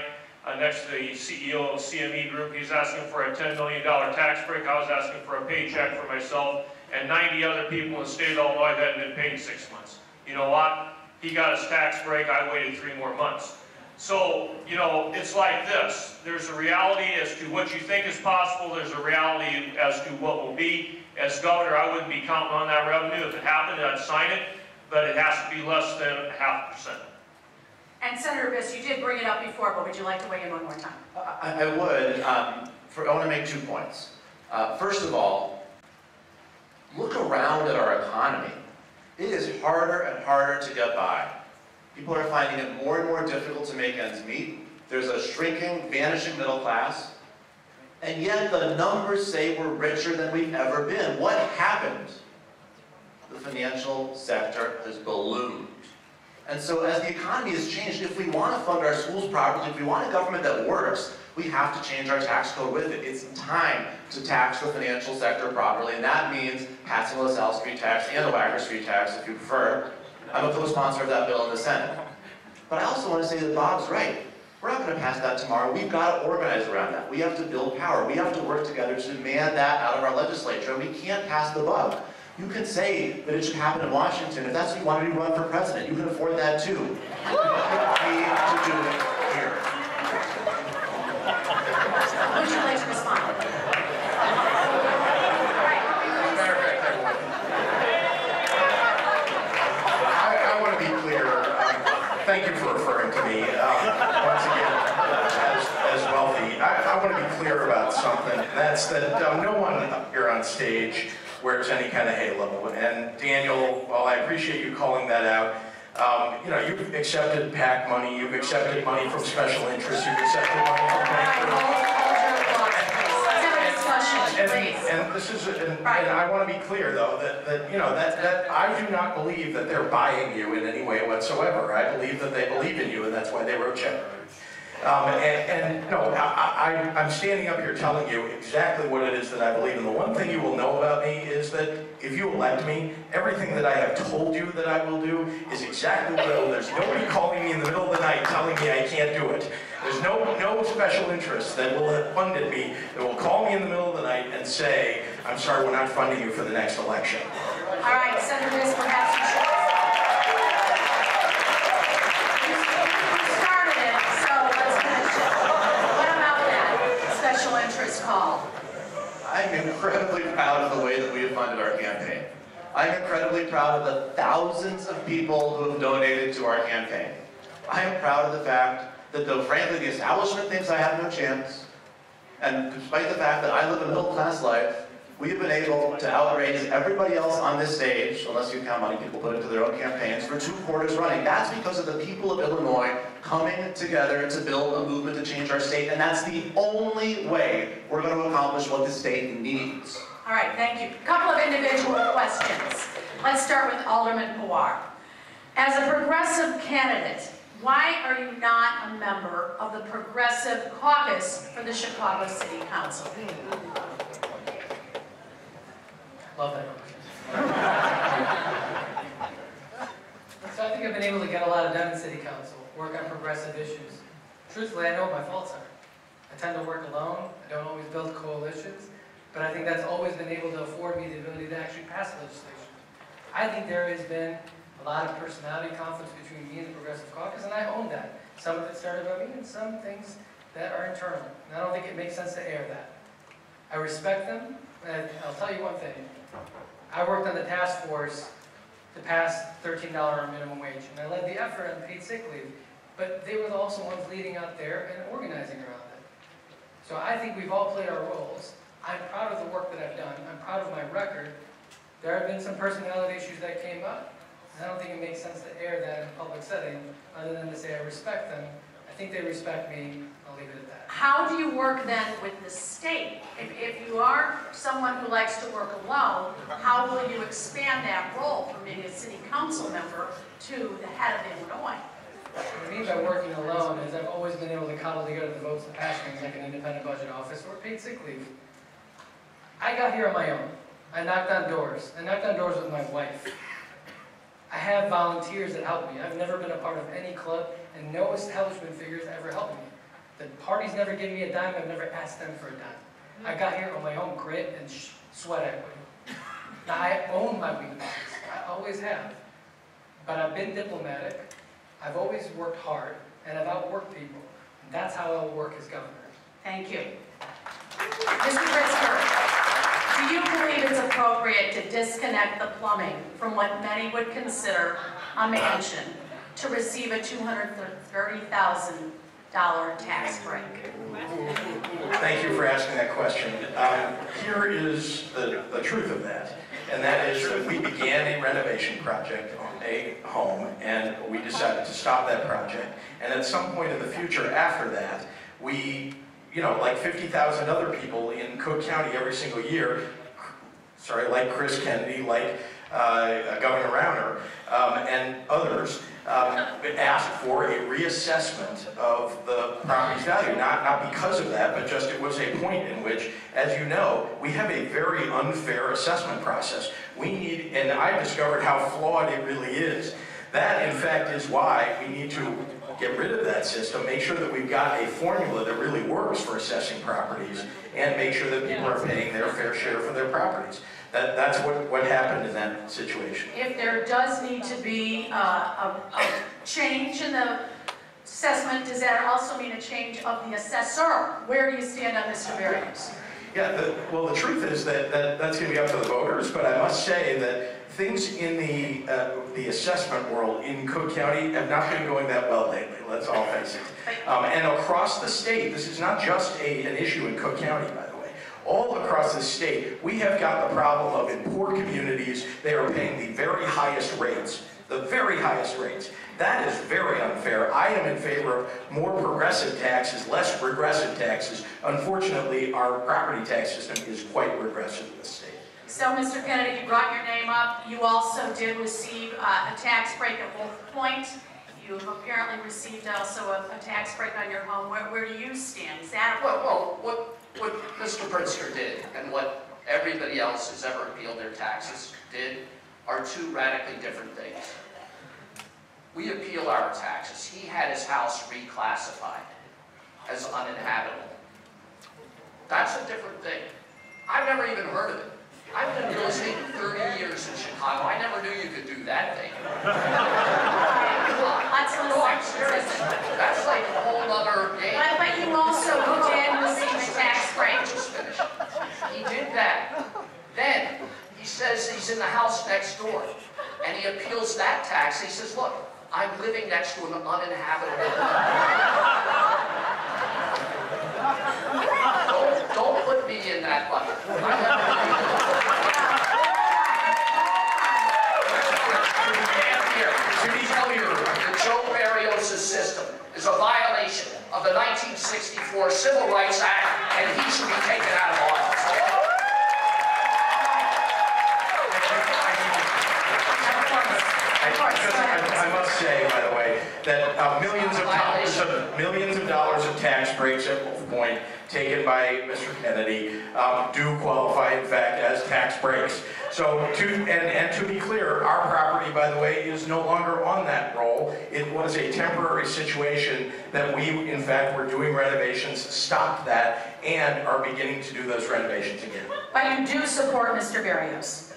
S4: next to the CEO of CME Group. He's asking for a $10 million tax break. I was asking for a paycheck for myself and 90 other people in the state of Illinois that hadn't been paid in 6 months. You know what? He got his tax break. I waited 3 more months. So, you know, it's like this. There's a reality as to what you think is possible. There's a reality as to what will be. As governor, I wouldn't be counting on that revenue. If it happened, I'd sign it, but it has to be less than 0.5%.
S3: And Senator Biss, you did bring it up before, but would you like to weigh in one more time?
S6: I would. I want to make 2 points. First of all, look around at our economy. It is harder and harder to get by. People are finding it more and more difficult to make ends meet. There's a shrinking, vanishing middle class. And yet the numbers say we're richer than we've ever been. What happened? The financial sector has ballooned. And so as the economy has changed, if we want to fund our schools properly, if we want a government that works, we have to change our tax code with it. It's time to tax the financial sector properly, and that means passing the LaSalle Street tax and the Wacker Street tax, if you prefer. I'm a co-sponsor of that bill in the Senate. But I also want to say that Bob's right. We're not going to pass that tomorrow. We've got to organize around that. We have to build power. We have to work together to demand that out of our legislature, and we can't pass the buck. You can say that it should happen in Washington. If that's what you want to do, run for president. You can afford that too. You need to do it here.
S3: Would you like to respond?
S8: I want to be clear. Thank you for referring to me. Once again, as wealthy, I want to be clear about something. That's that no one up here on stage wears any kind of halo. And Daniel, while I appreciate you calling that out, you know, you've accepted PAC money, you've accepted money from special interests, you've accepted money from bankers. And this is, and I want to be clear though, that you know, that I do not believe that they're buying you in any way whatsoever. I believe that they believe in you, and that's why they wrote check. No, I'm standing up here telling you exactly what it is that I believe in. The one thing you will know about me is that if you elect me, everything that I have told you that I will do is exactly what I will do. There's nobody calling me in the middle of the night telling me I can't do it. There's no special interest that will have funded me that will call me in the middle of the night and say, I'm sorry, we're not funding you for the next election.
S3: All right, Senator Biss, perhaps you should. Interest call.
S6: I'm incredibly proud of the way that we have funded our campaign. I'm incredibly proud of the thousands of people who have donated to our campaign. I am proud of the fact that though frankly the establishment thinks I have no chance, and despite the fact that I live a middle-class life, we have been able to outraise everybody else on this stage, unless you count money people put into their own campaigns, for 2 quarters running. That's because of the people of Illinois coming together to build a movement to change our state, and that's the only way we're going to accomplish what the state needs.
S3: All right, thank you. A couple of individual questions. Let's start with Alderman Pawar. As a progressive candidate, why are you not a member of the Progressive Caucus for the Chicago City Council?
S9: Love that. So I think I've been able to get a lot of done in City Council, work on progressive issues. Truthfully, I know what my faults are. I tend to work alone, I don't always build coalitions, but I think that's always been able to afford me the ability to actually pass legislation. I think there has been a lot of personality conflicts between me and the Progressive Caucus, and I own that. Some of it started by me, and some things that are internal. And I don't think it makes sense to air that. I respect them, and I'll tell you one thing. I worked on the task force to pass $13 minimum wage, and I led the effort on paid sick leave, but they were also the ones leading out there and organizing around it. So I think we've all played our roles. I'm proud of the work that I've done. I'm proud of my record. There have been some personality issues that came up, and I don't think it makes sense to air that in a public setting, other than to say I respect them. I think they respect me. I'll leave it at that.
S3: How do you work then with the state? If you are someone who likes to work alone, how will you expand that role from being a city council member to the head of Illinois?
S9: What I mean by working alone is I've always been able to cobble together the votes to pass things like an independent budget office or paid sick leave. I got here on my own. I knocked on doors. I knocked on doors with my wife. I have volunteers that help me. I've never been a part of any club, and no establishment figures ever helped me. The parties never give me a dime. I've never asked them for a dime. I got here on my own grit and sweat equity. Now, I own my weaknesses. I always have. But I've been diplomatic. I've always worked hard, and I've outworked people. And that's how I'll work as governor.
S3: Thank you. Mr. Pritzker, do you believe it's appropriate to disconnect the plumbing from what many would consider a mansion to receive a $230,000 tax break?
S8: Thank you for asking that question. Here is the truth of that, and that is that we began a renovation project on a home, and we decided to stop that project. And at some point in the future after that, we, like 50,000 other people in Cook County every single year, like Chris Kennedy, like Governor Rauner, and others, asked for a reassessment of the property's value. Not because of that, but just it was a point in which, as you know, we have a very unfair assessment process. We need, and I discovered how flawed it really is. That, in fact, is why we need to get rid of that system, make sure that we've got a formula that really works for assessing properties, and make sure that people are paying their fair share for their properties. That's what happened in that situation.
S3: If there does need to be a change in the assessment, does that also mean a change of the assessor? Where do you stand on Mr. Berrios?
S8: Yeah, well, the truth is that that's going to be up to the voters, but I must say that things in the assessment world in Cook County have not been going that well lately, let's all face it. And across the state, this is not just an issue in Cook County, by the way. All across the state, we have got the problem of in poor communities, they are paying the very highest rates. The very highest rates. That is very unfair. I am in favor of more progressive taxes, less regressive taxes. Unfortunately, our property tax system is quite regressive in this state.
S3: So, Mr. Kennedy, you brought your name up. You also did receive a tax break at Wolf Point. You've apparently received also a tax break on your home. Where do you stand? Is that
S7: Well, what Mr. Pritzker did and what everybody else who's ever appealed their taxes did are two radically different things. We appeal our taxes. He had his house reclassified as uninhabitable. That's a different thing. I've never even heard of it. I've been in real estate 30 years in Chicago. I never knew you could do that thing. That's like a whole other game.
S3: But you also did receive a tax break.
S7: Just finish. He did that. Then he says he's in the house next door, and he appeals that tax. He says, look, I'm living next to an uninhabitable don't put me in that bucket. The Joe Berrios system is a violation of the 1964 Civil Rights Act, and he should be taken out of office.
S8: I must say, by the way, that millions of dollars of tax breaks at Wolf Point taken by Mr. Kennedy do qualify, in fact, as tax breaks. So, to be clear, our property, by the way, is no longer on that roll. It was a temporary situation that we, in fact, were doing renovations, stopped that, and are beginning to do those renovations again.
S3: But you do support Mr. Berrios?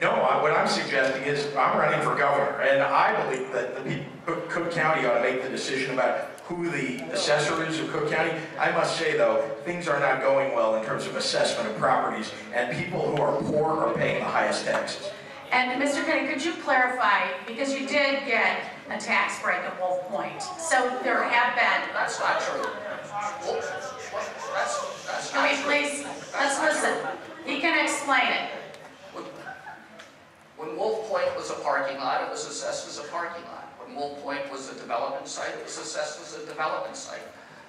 S8: No, what I'm suggesting is I'm running for governor, and I believe that the people of Cook County ought to make the decision about who the assessor is of Cook County. I must say, though, things are not going well in terms of assessment of properties, and people who are poor are paying the highest taxes.
S3: And Mr. Kennedy, could you clarify, because you did get a tax break at Wolf Point, so there have been...
S7: That's not true. That's
S3: Can
S7: not
S3: we
S7: true.
S3: please, let's listen. He can explain it.
S7: When Wolf Point was a parking lot, it was assessed as a parking lot. When Wolf Point was a development site, it was assessed as a development site.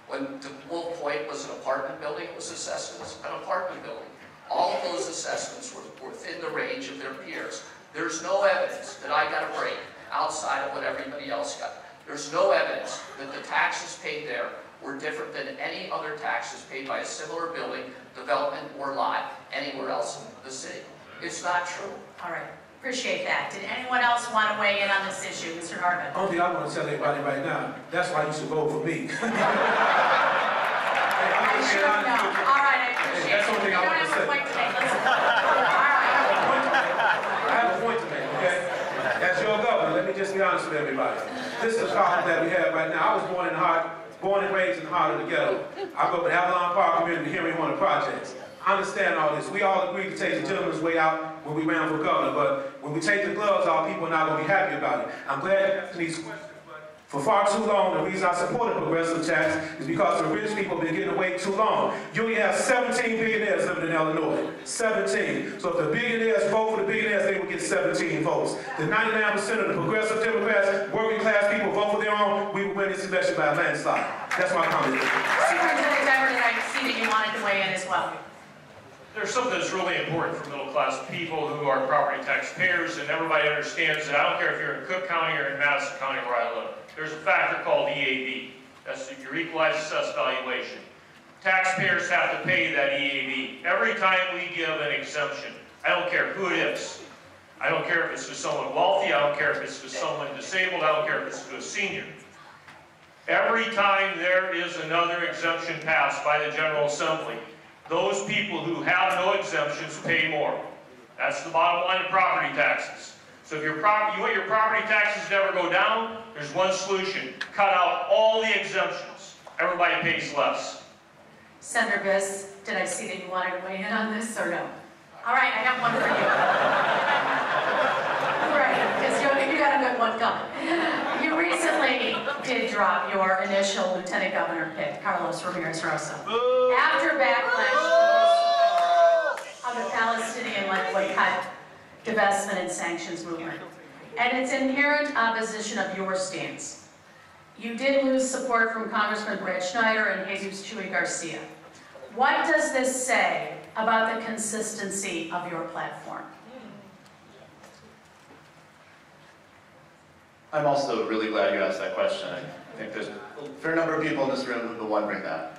S7: When Wolf Point was an apartment building, it was assessed as an apartment building. All of those assessments were within the range of their peers. There's no evidence that I got a break outside of what everybody else got. There's no evidence that the taxes paid there were different than any other taxes paid by a similar building, development, or lot anywhere else in the city. It's not true.
S3: All right. Appreciate that. Did anyone else want to weigh in on this issue, Mr. Hardman?
S5: Only thing I want to tell everybody right now, that's why you should vote for me.
S3: I should have known. All right, I appreciate
S5: That's the only thing I want to say.
S3: You don't have a point to make. Let's all right.
S5: I have a point to make, okay? As your governor, let me just be honest with everybody. This is the problem that we have right now. I was born and raised in the heart of the ghetto. I grew up in Avalon Park community, Henry Horner Projects. I understand all this. We all agreed to take the gentleman's way out when we ran for governor, but when we take the gloves off, people are not going to be happy about it. I'm glad you're asking these questions, but for far too long, the reason I supported progressive tax is because the rich people have been getting away too long. You only have 17 billionaires living in Illinois. 17. So if the billionaires vote for the billionaires, they will get 17 votes. The 99% of the progressive Democrats, working class people vote for their own, we will win this election by a landslide. That's my comment.
S3: Superintendent Everett, I see that you wanted to weigh in as well.
S4: There's something that's really important for middle-class people who are property taxpayers, and everybody understands that. I don't care if you're in Cook County or in Madison County where I live. There's a factor called EAV. That's your equalized assessed valuation. Taxpayers have to pay that EAV. Every time we give an exemption, I don't care who it is. I don't care if it's to someone wealthy. I don't care if it's to someone disabled. I don't care if it's to a senior. Every time there is another exemption passed by the General Assembly, those people who have no exemptions pay more. That's the bottom line of property taxes. So if you want your property taxes to never go down, there's one solution. Cut out all the exemptions. Everybody pays less.
S3: Senator Biss, did I see that you wanted to weigh in on this or no? All right, I have one for you. Right, because you got a good one coming. You recently did drop your initial lieutenant governor pick, Carlos Ramirez Rosa. After backlash of the Palestinian-led boycott, divestment, and sanctions movement, and its inherent opposition of your stance. You did lose support from Congressman Brad Schneider and Jesus Chuy Garcia. What does this say about the consistency of your platform?
S6: I'm also really glad you asked that question. I think there's a fair number of people in this room who will wondering that.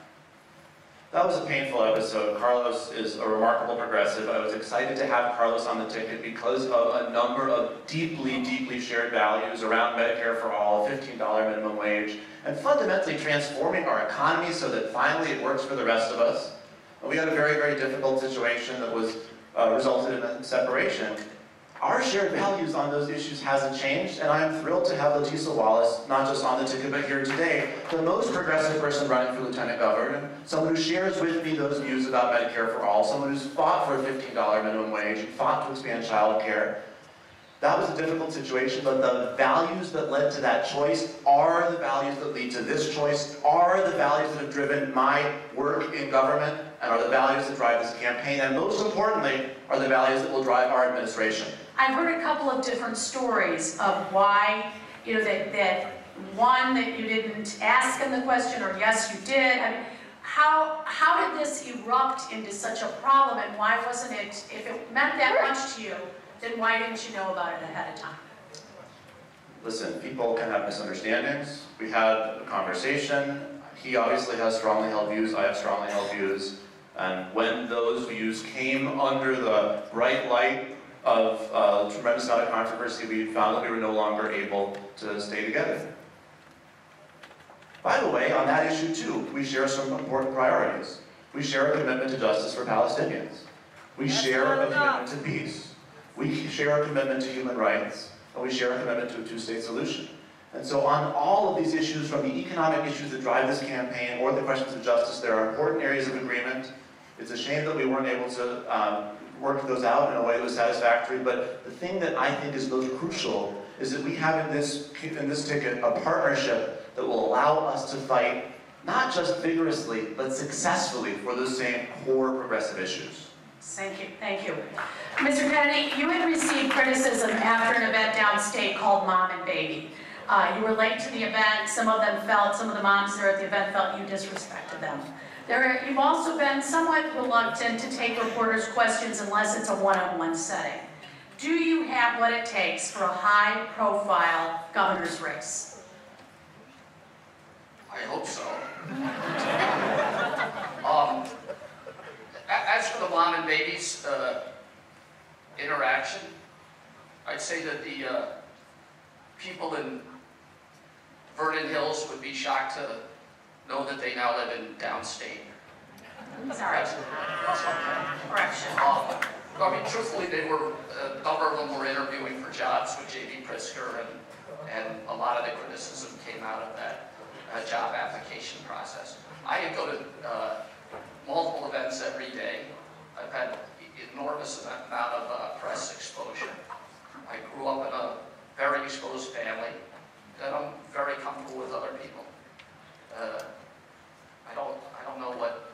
S6: That was a painful episode. Carlos is a remarkable progressive. I was excited to have Carlos on the ticket because of a number of deeply, deeply shared values around Medicare for all, $15 minimum wage, and fundamentally transforming our economy so that finally it works for the rest of us. We had a very, very difficult situation that was resulted in a separation. Our shared values on those issues hasn't changed, and I am thrilled to have Leticia Wallace, not just on the ticket, but here today, the most progressive person running for lieutenant governor, someone who shares with me those views about Medicare for all, someone who's fought for a $15 minimum wage, and fought to expand child care. That was a difficult situation, but the values that led to that choice are the values that lead to this choice, are the values that have driven my work in government, and are the values that drive this campaign, and most importantly, are the values that will drive our administration.
S3: I've heard a couple of different stories of why, that one, that you didn't ask him the question, or yes, you did. I mean, how did this erupt into such a problem, and why wasn't it, if it meant that much to you, then why didn't you know about it ahead of time?
S6: Listen, people can have misunderstandings. We had a conversation. He obviously has strongly held views. I have strongly held views. And when those views came under the bright light of a tremendous amount of controversy, we found that we were no longer able to stay together. By the way, on that issue too, we share some important priorities. We share a commitment to justice for Palestinians. We share a commitment to peace. We share a commitment to human rights. And we share a commitment to a two-state solution. And so on all of these issues, from the economic issues that drive this campaign or the questions of justice, there are important areas of agreement. It's a shame that we weren't able to work those out in a way that was satisfactory, but the thing that I think is most crucial is that we have in this ticket a partnership that will allow us to fight not just vigorously, but successfully for those same core progressive issues.
S3: Thank you, thank you. Mr. Kennedy, you had received criticism after an event downstate called Mom and Baby. You were late to the event. Some of the moms there at the event felt you disrespected them. You've also been somewhat reluctant to take reporters' questions unless it's a one-on-one setting. Do you have what it takes for a high-profile governor's race?
S7: JD's interaction, I'd say that the people in Vernon Hills would be shocked to know that they now live in downstate.
S3: Sorry.
S7: That's okay.
S3: Correction.
S7: I mean, truthfully, they were, a number of them were interviewing for jobs with J.B. Pritzker, and a lot of the criticism came out of that job application process. I go to multiple events every day. I've had enormous amount of press exposure. I grew up in a very exposed family, and I'm very comfortable with other people. I don't know what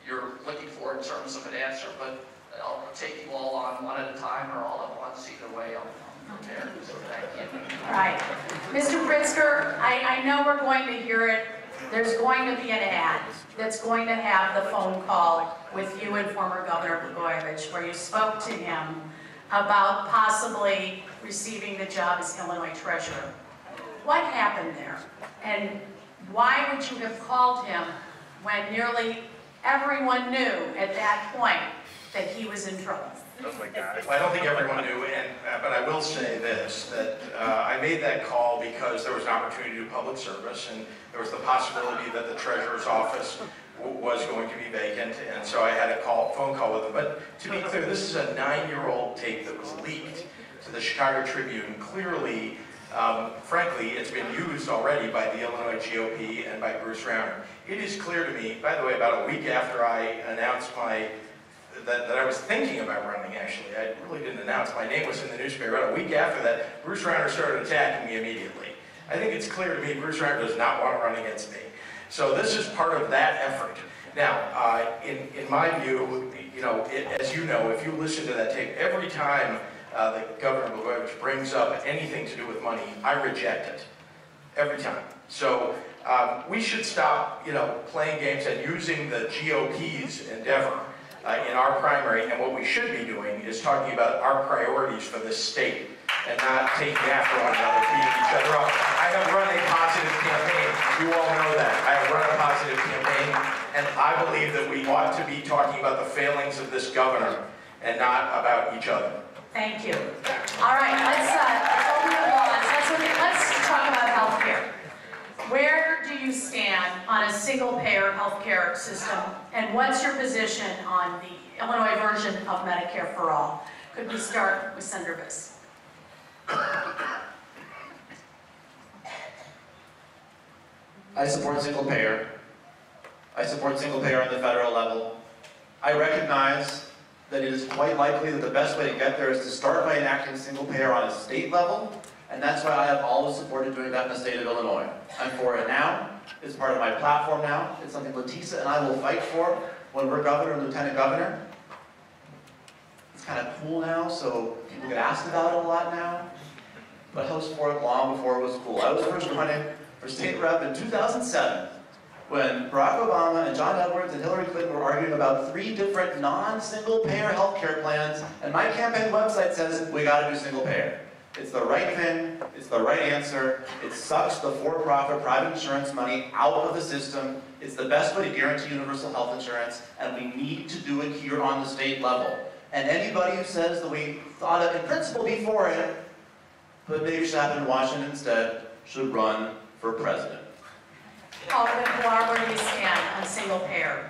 S7: you're looking for in terms of an answer, but I'll take you all on one at a time or all at once. Either way, I'm prepared. So thank you.
S3: All right. Mr. Pritzker, I know we're going to hear it. There's going to be an ad that's going to have the phone call with you and former Governor Blagojevich, where you spoke to him about possibly receiving the job as Illinois Treasurer. What happened there? And why would you have called him when nearly everyone knew at that point that he was in trouble?
S8: Well, I don't think everyone knew, but I will say this, that I made that call because there was an opportunity to do public service, and there was the possibility that the treasurer's office was going to be vacant, and so I had a phone call with him. But to be clear, this is a 9-year-old tape that was leaked to the Chicago Tribune. Clearly, frankly, it's been used already by the Illinois GOP and by Bruce Rauner. It is clear to me, by the way, about a week after I announced that I was thinking about running, actually. I really didn't announce. My name was in the newspaper. About a week after that, Bruce Rauner started attacking me immediately. I think it's clear to me Bruce Rauner does not want to run against me. So this is part of that effort. Now, in my view, as you know, if you listen to that tape, every time that Governor Blagojevich brings up anything to do with money, I reject it. Every time. So we should stop, playing games and using the GOP's endeavor in our primary, and what we should be doing is talking about our priorities for this state and not taking after one another, beating each other up. I have run a positive campaign. You all know that. I have run a positive campaign, and I believe that we ought to be talking about the failings of this governor and not about each other.
S3: Thank you. All right, let's open the lines. Let's talk about health care. Where do you stand on a single-payer healthcare system, and what's your position on the Illinois version of Medicare for All? Could we start with Senator Biss?
S11: I support single payer. I support single payer on the federal level. I recognize that it is quite likely that the best way to get there is to start by enacting single payer on a state level, and that's why I have always supported doing that in the state of Illinois. I'm for it now. It's part of my platform now. It's something Letisa and I will fight for when we're governor and lieutenant governor. It's kind of cool now, so people get asked about it a lot now. But I was for it long before it was cool. I was first running for state rep in 2007 when Barack Obama and John Edwards and Hillary Clinton were arguing about 3 different non-single payer healthcare plans, and my campaign website says we got to do single payer. It's the right thing, it's the right answer, it sucks the for-profit private insurance money out of the system, it's the best way to guarantee universal health insurance, and we need to do it here on the state level. And anybody who says that we thought of in principle before it, but maybe should happen in Washington instead, should run for president.
S3: Alderman Pilar, where do you stand on single payer?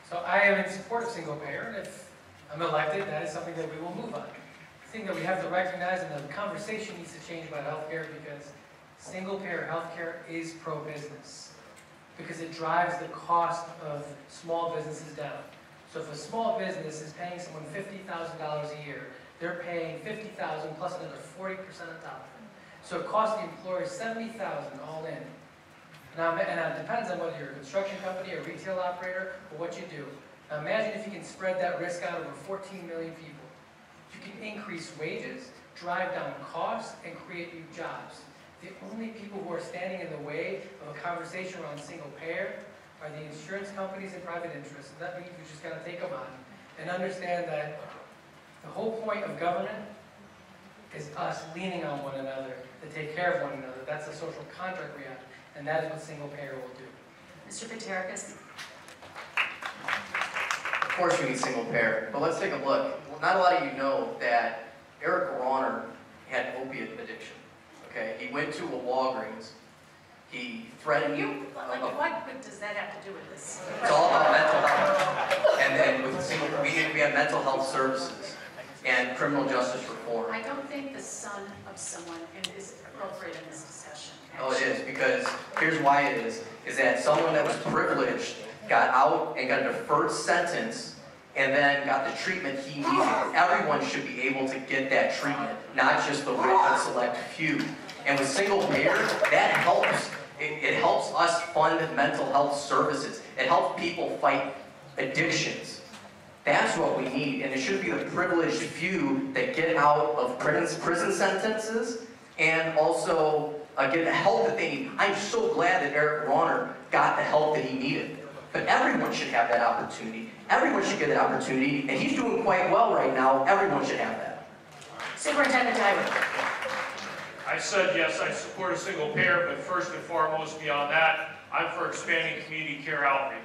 S9: So I am in support of single payer, and if I'm elected, that is something that we will move on. I think that we have to recognize, and the conversation needs to change about healthcare, because single-payer healthcare is pro-business, because it drives the cost of small businesses down. So if a small business is paying someone $50,000 a year, they're paying $50,000 plus another 40% on top of it. So it costs the employer $70,000 all in. Now, and it depends on whether you're a construction company or a retail operator or what you do. Now imagine if you can spread that risk out over 14 million people. You can increase wages, drive down costs, and create new jobs. The only people who are standing in the way of a conversation around single payer are the insurance companies and private interests. And that means we just got to take them on and understand that the whole point of government is us leaning on one another to take care of one another. That's a social contract we have, and that is what single payer will do.
S3: Mr. Paterkas?
S10: course we need single payer, but let's take a look. Not a lot of you know that Eric Rauner had opiate addiction. Okay, he went to a Walgreens. He threatened.
S3: What does that have to do with this?
S10: It's all about mental health. And then with we have mental health services and criminal justice reform.
S3: I don't think the son of someone is appropriate in this discussion.
S10: Oh, it is, because here's why it is that someone that was privileged got out and got a deferred sentence and then got the treatment he needed. Everyone should be able to get that treatment, not just the rich and select few. And with single payer, that helps. It helps us fund mental health services. It helps people fight addictions. That's what we need, and it should be the privileged few that get out of prison sentences and also get the help that they need. I'm so glad that Eric Rauner got the help that he needed. But everyone should have that opportunity. Everyone should get that opportunity, and he's doing quite well right now. Everyone should have that.
S3: Superintendent Diver.
S4: I said yes, I support a single payer, but first and foremost, beyond that, I'm for expanding community care outreach.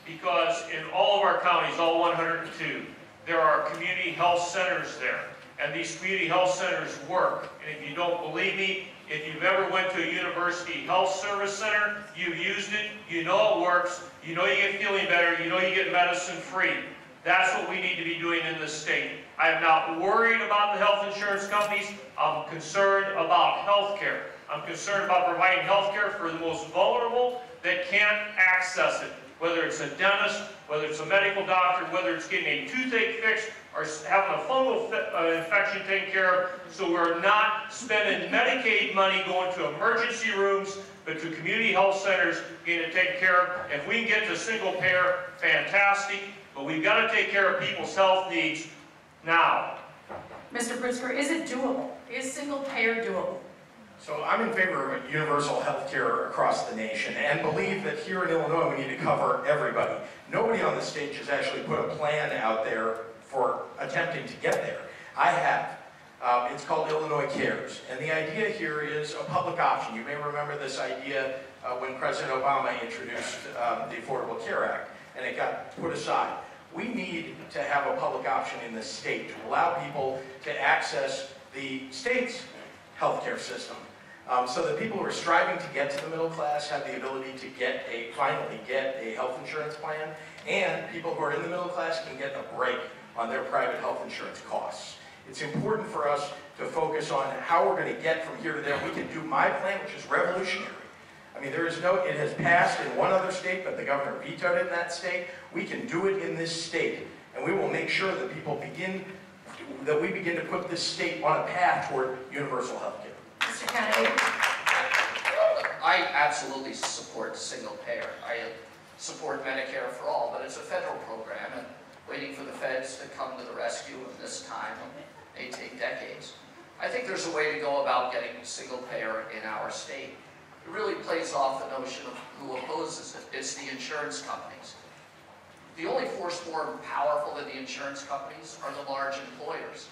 S4: Because in all of our counties, all 102, there are community health centers there. And these community health centers work. And if you don't believe me, if you've ever went to a university health service center, you've used it, you know it works, you know you get feeling better, you know you get medicine free. That's what we need to be doing in this state. I am not worried about the health insurance companies. I'm concerned about health care. I'm concerned about providing health care for the most vulnerable that can't access it. Whether it's a dentist, whether it's a medical doctor, whether it's getting a toothache fixed, or having a fungal infection taken care of. So we're not spending Medicaid money going to emergency rooms, but to community health centers getting it taken care of. If we can get to single payer, fantastic, but we've got to take care of people's health needs now.
S3: Mr. Pritzker, is it doable? Is single payer doable?
S8: So I'm in favor of universal health care across the nation and believe that here in Illinois we need to cover everybody. Nobody on the stage has actually put a plan out there for attempting to get there. I have. It's called Illinois Cares. And the idea here is a public option. You may remember this idea when President Obama introduced the Affordable Care Act, and it got put aside. We need to have a public option in the state to allow people to access the state's healthcare system. So that people who are striving to get to the middle class have the ability to finally get a health insurance plan, and people who are in the middle class can get a break on their private health insurance costs. It's important for us to focus on how we're going to get from here to there. We can do my plan, which is revolutionary. I mean, it has passed in one other state, but the governor vetoed it in that state. We can do it in this state, and we will make sure that we begin to put this state on a path toward universal health care.
S3: Mr. Kennedy.
S7: I absolutely support single payer. I support Medicare for all, but it's a federal program, and waiting for the feds to come to the rescue of this time may take decades. I think there's a way to go about getting single payer in our state. It really plays off the notion of who opposes it. It's the insurance companies. The only force more powerful than the insurance companies are the large employers.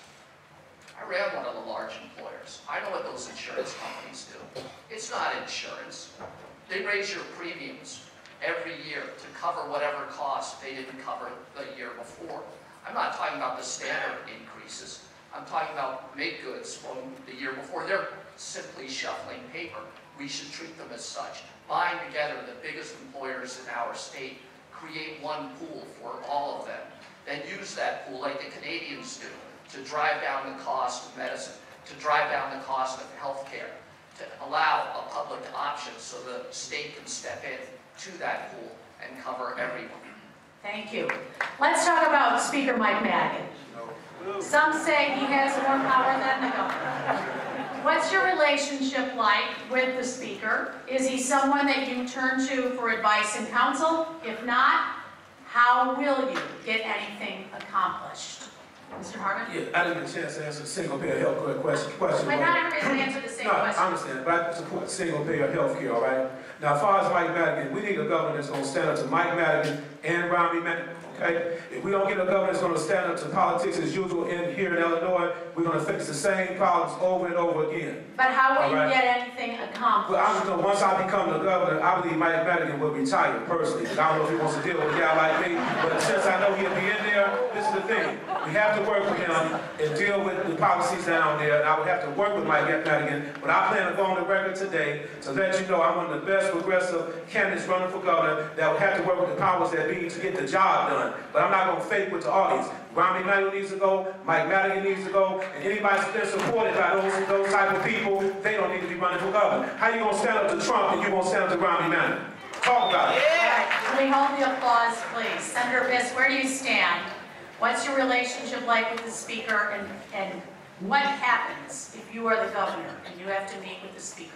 S7: I ran one of the large employers. I know what those insurance companies do. It's not insurance. They raise your premiums every year to cover whatever cost they didn't cover the year before. I'm not talking about the standard increases. I'm talking about make goods from the year before. They're simply shuffling paper. We should treat them as such. Bind together the biggest employers in our state, create one pool for all of them, then use that pool like the Canadians do to drive down the cost of medicine, to drive down the cost of health care, to allow a public option so the state can step in to that pool and cover everyone.
S3: Thank you. Let's talk about Speaker Mike Madigan. Some say he has more power than the governor. What's your relationship like with the Speaker? Is he someone that you turn to for advice and counsel? If not, how will you get anything accomplished? Mr. Harmon?
S5: Yeah, I didn't get a chance to answer the single payer health care question.
S3: But not everybody can answer the same question.
S5: I understand, but I support single payer health care, all right? Now, as far as Mike Madigan, we need a governor that's going to stand up to Mike Madigan and Romney Madigan, Okay? If we don't get a governor that's going to stand up to politics as usual here in Illinois, we're going to face the same problems over and over again.
S3: But how will you
S5: All right?
S3: get anything accomplished?
S5: Well, I just know once I become the governor, I believe Mike Madigan will retire personally. I don't know if he wants to deal with a guy like me, but since I know he'll be in there, this is the thing. We have to work with him and deal with the policies down there. And I would have to work with Mike Madigan, but I plan to go on the record today to let you know I'm one of the best progressive candidates running for governor that would have to work with the powers that be to get the job done. But I'm not going to fake with the audience. Romney Emanuel needs to go, Mike Madigan needs to go, and anybody that's been supported by those type of people, they don't need to be running for governor. How you going to stand up to Trump and you won't stand up to Romney Emanuel? Talk about it.
S3: Yeah. Can we hold the applause, please? Senator Biss, where do you stand? What's your relationship like with the Speaker, and what happens if you are the governor and you have to meet with the Speaker?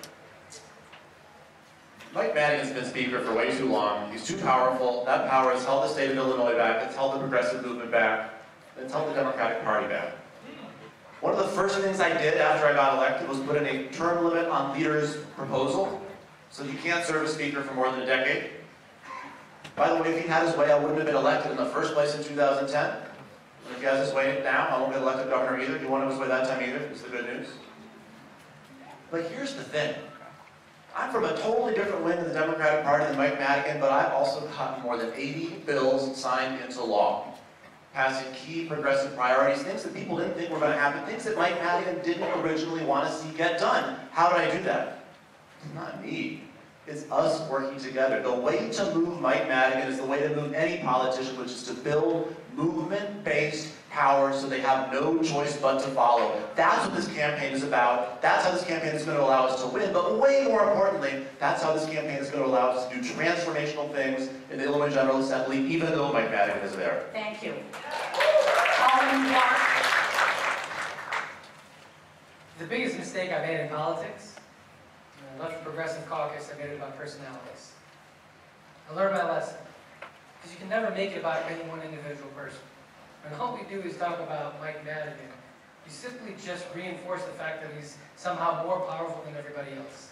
S11: Mike Madigan's been Speaker for way too long. He's too powerful. That power has held the state of Illinois back. It's held the progressive movement back. It's held the Democratic Party back. One of the first things I did after I got elected was put in a term limit on leaders' proposal, so you can't serve as Speaker for more than a decade. By the way, if he had his way, I wouldn't have been elected in the first place in 2010. And if he has his way now, I won't get elected governor either. He won't have his way that time either. It's the good news. But here's the thing. I'm from a totally different wing of the Democratic Party than Mike Madigan, but I've also gotten more than 80 bills signed into law, passing key progressive priorities, things that people didn't think were going to happen, things that Mike Madigan didn't originally want to see get done. How did I do that? It's not me. It's us working together. The way to move Mike Madigan is the way to move any politician, which is to build movement-based power so they have no choice but to follow. That's what this campaign is about. That's how this campaign is going to allow us to win. But way more importantly, that's how this campaign is going to allow us to do transformational things in the Illinois General Assembly, even though Mike Madigan is there.
S3: Thank you. Alderman Clark.
S9: The biggest mistake I made in politics, when I left the Progressive Caucus, I made it about personalities. I learned my lesson. Because you can never make it about any one individual person. And all we do is talk about Mike Madigan. You simply just reinforce the fact that he's somehow more powerful than everybody else.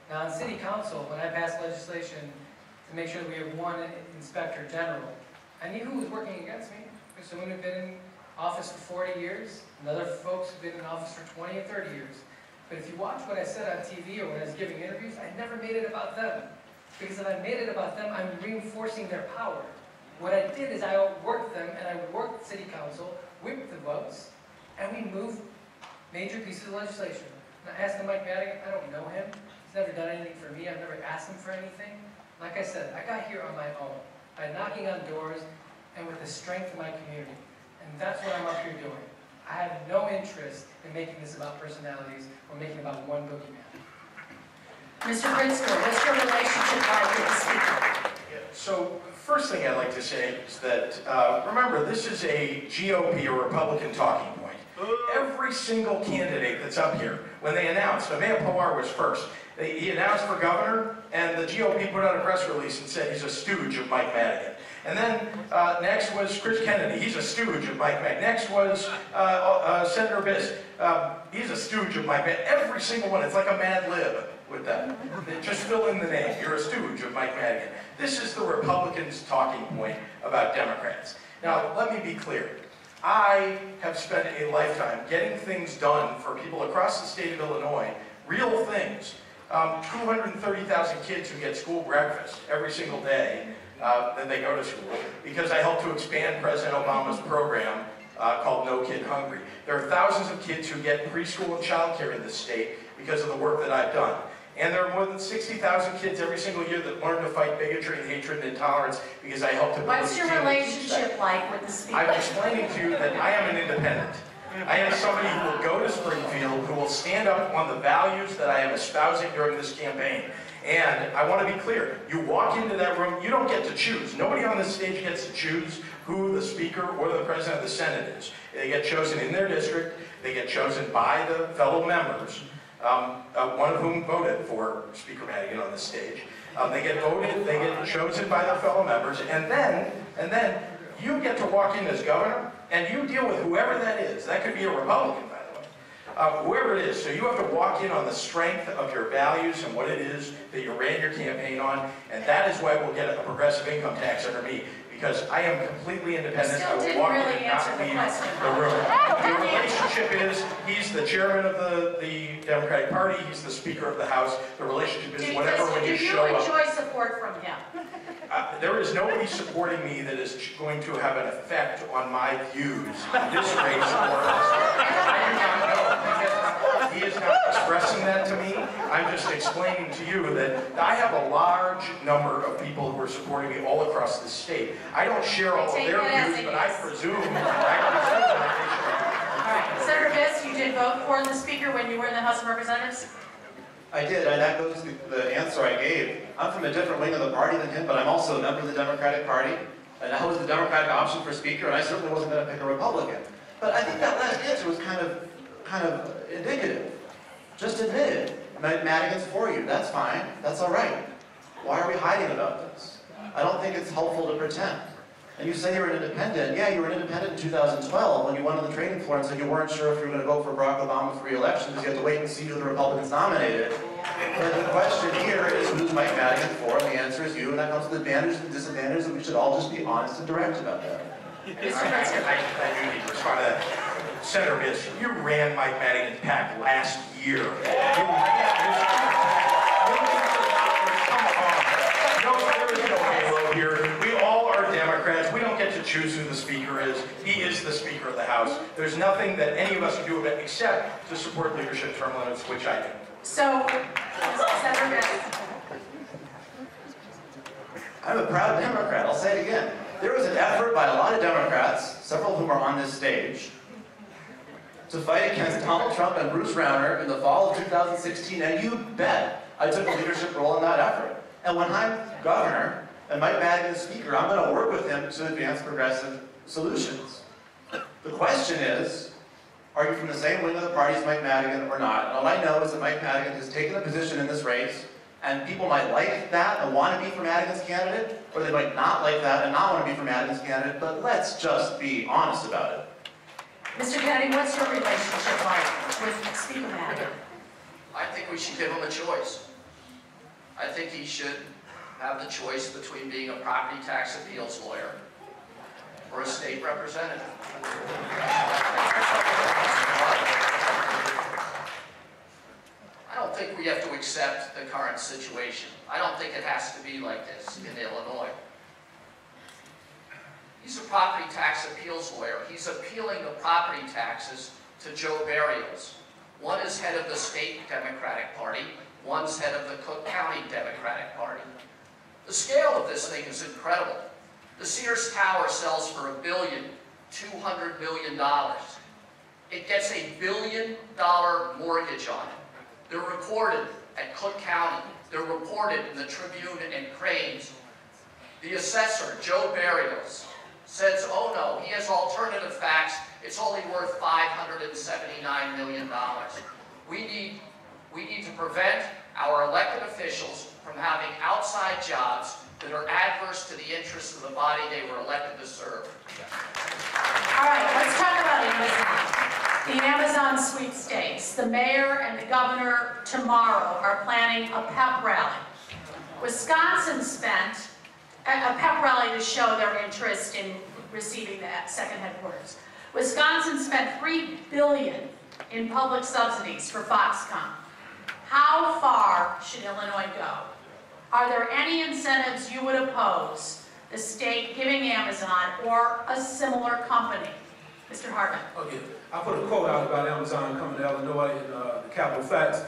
S9: Now, in City Council, when I passed legislation to make sure that we have one Inspector General, I knew who was working against me. There's someone who'd been in office for 40 years, and other folks who've been in office for 20 or 30 years. But if you watch what I said on TV or when I was giving interviews, I never made it about them. Because if I made it about them, I'm reinforcing their power. What I did is I outworked them, and I worked City Council, whipped the votes, and we moved major pieces of legislation. And I asked him, Mike Madigan, I don't know him. He's never done anything for me. I've never asked him for anything. Like I said, I got here on my own, by knocking on doors and with the strength of my community. And that's what I'm up here doing. I have no interest in making this about personalities or making it about one boogeyman.
S3: Mr. Pritzker, what's your relationship like with the Speaker?
S8: So, first thing I'd like to say is that, remember, this is a GOP or Republican talking point. Every single candidate that's up here, when they announced, Amaya Pawar was first, he announced for governor, and the GOP put out a press release and said he's a stooge of Mike Madigan. And then next was Chris Kennedy, he's a stooge of Mike Madigan. Next was Senator Biss, he's a stooge of Mike Madigan. Every single one, it's like a Mad Lib with that. Just fill in the name, you're a stooge of Mike Madigan. This is the Republicans' talking point about Democrats. Now, let me be clear. I have spent a lifetime getting things done for people across the state of Illinois, real things. 230,000 kids who get school breakfast every single day that they go to school, because I helped to expand President Obama's program called No Kid Hungry. There are thousands of kids who get preschool and child care in this state because of the work that I've done. And there are more than 60,000 kids every single year that learn to fight bigotry and hatred and intolerance because I help to build
S3: What's your relationship like with the Speaker?
S8: I'm explaining to you that I am an independent. I am somebody who will go to Springfield, who will stand up on the values that I am espousing during this campaign. And I want to be clear, you walk into that room, you don't get to choose. Nobody on this stage gets to choose who the Speaker or the President of the Senate is. They get chosen in their district, they get chosen by the fellow members, one of whom voted for Speaker Madigan on this stage. They get voted, they get chosen by the fellow members, and then you get to walk in as governor, and you deal with whoever that is. That could be a Republican, by the way. Whoever it is. So you have to walk in on the strength of your values and what it is that you ran your campaign on, and that is why we'll get a progressive income tax under me. because I am completely independent.
S3: Still
S8: I will
S3: didn't
S8: walk in
S3: really
S8: and not
S3: answer the
S8: leave
S3: question.
S8: the room. The relationship is, he's the chairman of the Democratic Party, he's the Speaker of the House. The relationship is whatever when you show
S3: Do you
S8: up.
S3: enjoy support from him?
S8: There is nobody supporting me that is going to have an effect on my views in this race or elsewhere. I do not know, because he is not expressing that to me. I'm just explaining to you that I have a large number of people who are supporting me all across the state. I don't share all of their views, but I presume that they share.
S3: All right, Senator Biss, you did vote for the Speaker when you were in the House of Representatives?
S11: I did, and that goes to the answer I gave. I'm from a different wing of the party than him, but I'm also a member of the Democratic Party, and I was the Democratic option for Speaker, and I certainly wasn't going to pick a Republican. But I think that last answer was kind of indicative. Just admit it. Madigan's for you. That's fine. That's all right. Why are we hiding about this? I don't think it's helpful to pretend. And you say you're an independent. Yeah, you were an independent in 2012 when you went on the trading floor and said you weren't sure if you were going to vote for Barack Obama for re-election because you had to wait and see who the Republicans nominated. But the question here is who's Mike Madigan for, and the answer is you, and that comes with advantages and disadvantages, and we should all just be honest and direct about that.
S8: I do need to respond to that. Senator Biss, you ran Mike Madigan's PAC last year. You ran his PAC. Come on. No, there is no halo here. We all are Democrats. We don't get to choose who the Speaker is. He is the Speaker of the House. There's nothing that any of us can do about it except to support leadership term limits, which I do.
S3: So, Senator Biss.
S11: I'm a proud Democrat. I'll say it again. There was an effort by a lot of Democrats, several of whom are on this stage, to fight against Donald Trump and Bruce Rauner in the fall of 2016, and you bet I took a leadership role in that effort. And when I'm governor and Mike Madigan is Speaker, I'm going to work with him to advance progressive solutions. The question is, are you from the same wing of the party as Mike Madigan or not? And all I know is that Mike Madigan has taken a position in this race, and people might like that and want to be for Madigan's candidate, or they might not like that and not want to be for Madigan's candidate, but let's just be honest about it.
S3: Mr. Kennedy, what's your relationship like with Speaker Madigan?
S7: I think we should give him a choice. I think he should have the choice between being a property tax appeals lawyer or a state representative. I don't think we have to accept the current situation. I don't think it has to be like this in Illinois. He's a property tax appeals lawyer. He's appealing the property taxes to Joe Barrios. One is head of the state Democratic Party, one's head of the Cook County Democratic Party. The scale of this thing is incredible. The Sears Tower sells for $1.2 billion. It gets a $1 billion mortgage on it. They're recorded at Cook County. They're reported in the Tribune and Cranes. The assessor, Joe Barrios, says, oh no, he has alternative facts. It's only worth $579 million. We need to prevent our elected officials from having outside jobs that are adverse to the interests of the body they were elected to serve.
S3: All right, let's talk about Amazon. The Amazon sweepstakes. The mayor and the governor tomorrow are planning a pep rally. Wisconsin spent a pep rally to show their interest in receiving that second headquarters. Wisconsin spent $3 billion in public subsidies for Foxconn. How far should Illinois go? Are there any incentives you would oppose the state giving Amazon or a similar company? Mr. Hartman.
S5: Okay, I put a quote out about Amazon coming to Illinois in the Capitol Facts.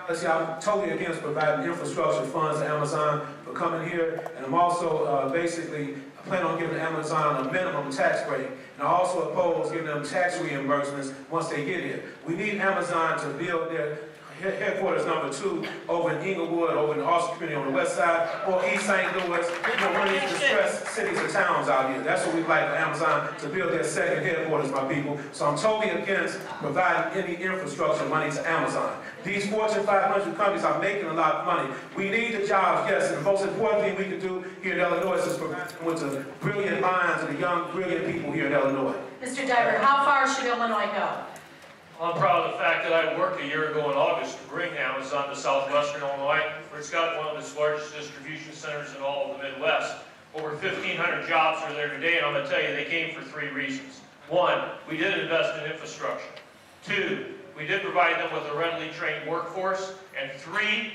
S5: Let's see, I'm totally against providing infrastructure funds to Amazon for coming here, and I'm also basically plan on giving Amazon a minimum tax break, and I also oppose giving them tax reimbursements once they get here. We need Amazon to build their headquarters number 2 over in Inglewood, over in the Austin community on the west side, or East St. Louis, one of these distressed cities or towns out here. That's what we'd like for Amazon to build their second headquarters, my people. So I'm totally against providing any infrastructure money to Amazon. These Fortune 500 companies are making a lot of money. We need the jobs, yes, and the most important thing we can do here in Illinois is provide them with the brilliant minds and the young, brilliant people here in Illinois.
S3: Mr. Diver, how far should Illinois go?
S4: I'm proud of the fact that I worked a year ago in August to bring Amazon to southwestern Illinois, where it's got one of its largest distribution centers in all of the Midwest. Over 1,500 jobs are there today, and I'm going to tell you, they came for 3 reasons. 1, we did invest in infrastructure. 2, we did provide them with a readily trained workforce. And 3,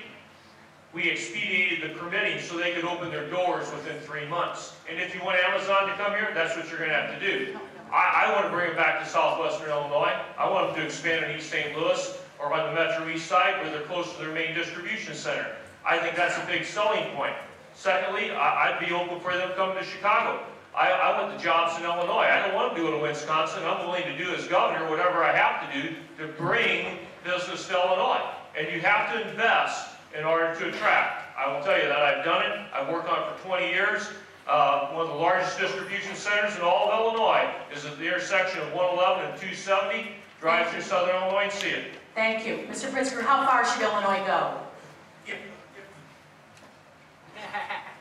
S4: we expedited the permitting so they could open their doors within 3 months. And if you want Amazon to come here, that's what you're going to have to do. I want to bring them back to southwestern Illinois. I want them to expand in East St. Louis or on the Metro East side where they're close to their main distribution center. I think that's a big selling point. Secondly, I'd be open for them coming to Chicago. I want the jobs in Illinois. I don't want to do it in Wisconsin. I'm willing to do as governor whatever I have to do to bring business to Illinois. And you have to invest in order to attract. I will tell you that I've done it. I've worked on it for 20 years. One of the largest distribution centers in all of Illinois is at the intersection of 111 and 270. Drive through southern Illinois and see it.
S3: Thank you. Mr. Pritzker, how far should Illinois go?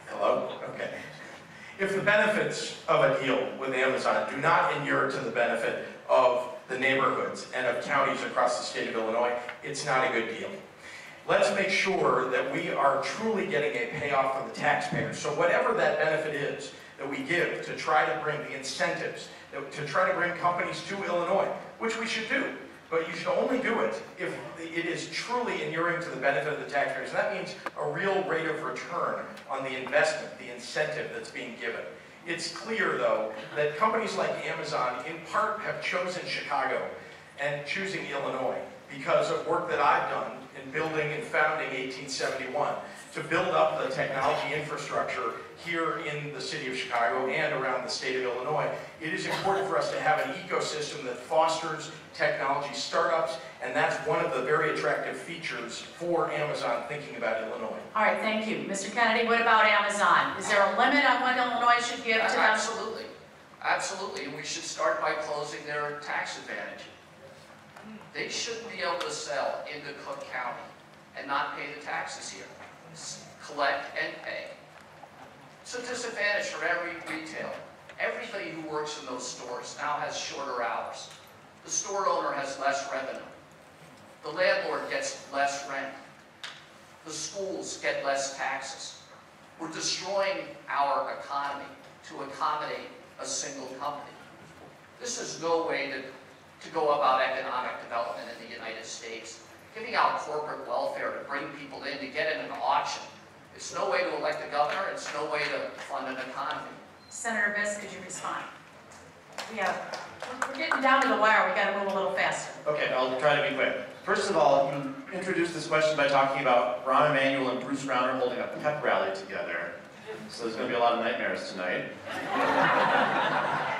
S8: Hello? Okay. If the benefits of a deal with Amazon do not inure to the benefit of the neighborhoods and of counties across the state of Illinois, it's not a good deal. Let's make sure that we are truly getting a payoff for the taxpayers. So whatever that benefit is that we give to try to bring the incentives, to try to bring companies to Illinois, which we should do, but you should only do it if it is truly inuring to the benefit of the taxpayers. And that means a real rate of return on the investment, the incentive that's being given. It's clear, though, that companies like Amazon, in part, have chosen Chicago and choosing Illinois because of work that I've done in building and founding 1871 to build up the technology infrastructure here in the city of Chicago and around the state of Illinois. It is important for us to have an ecosystem that fosters technology startups, and that's one of the very attractive features for Amazon thinking about Illinois.
S3: All right, thank you. Mr. Kennedy, what about Amazon? Is there a limit on what Illinois should give to them?
S7: Absolutely. Absolutely, and we should start by closing their tax advantage. They shouldn't be able to sell into Cook County and not pay the taxes here. Collect and pay. It's a disadvantage for every retailer. Everybody who works in those stores now has shorter hours. The store owner has less revenue. The landlord gets less rent. The schools get less taxes. We're destroying our economy to accommodate a single company. This is no way to go about economic development in the United States. Giving out corporate welfare to bring people in to get in an auction. It's no way to elect a governor. It's no way to fund an economy.
S3: Senator Biss, could you respond? We're getting down to the wire. We got to move a little faster.
S11: Okay, I'll try to be quick. First of all, you introduced this question by talking about Rahm Emanuel and Bruce Rauner holding a pep rally together. So there's going to be a lot of nightmares tonight.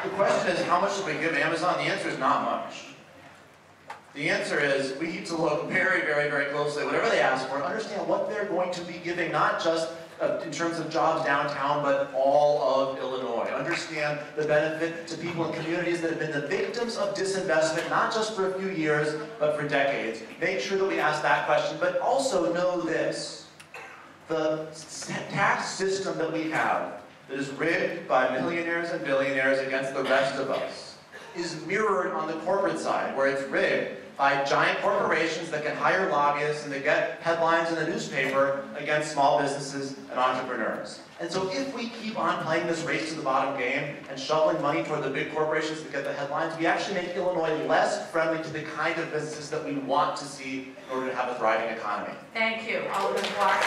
S11: The question is, how much should we give Amazon? The answer is not much. The answer is, we need to look very, very, very closely. Whatever they ask for, understand what they're going to be giving, not just in terms of jobs downtown, but all of Illinois. Understand the benefit to people in communities that have been the victims of disinvestment, not just for a few years, but for decades. Make sure that we ask that question, but also know this. The tax system that we have, that is rigged by millionaires and billionaires against the rest of us, is mirrored on the corporate side, where it's rigged by giant corporations that can hire lobbyists and they get headlines in the newspaper against small businesses and entrepreneurs. And so if we keep on playing this race to the bottom game and shoveling money toward the big corporations that get the headlines, we actually make Illinois less friendly to the kind of businesses that we want to see in order to have a thriving economy.
S3: Thank you. Alderman Clark.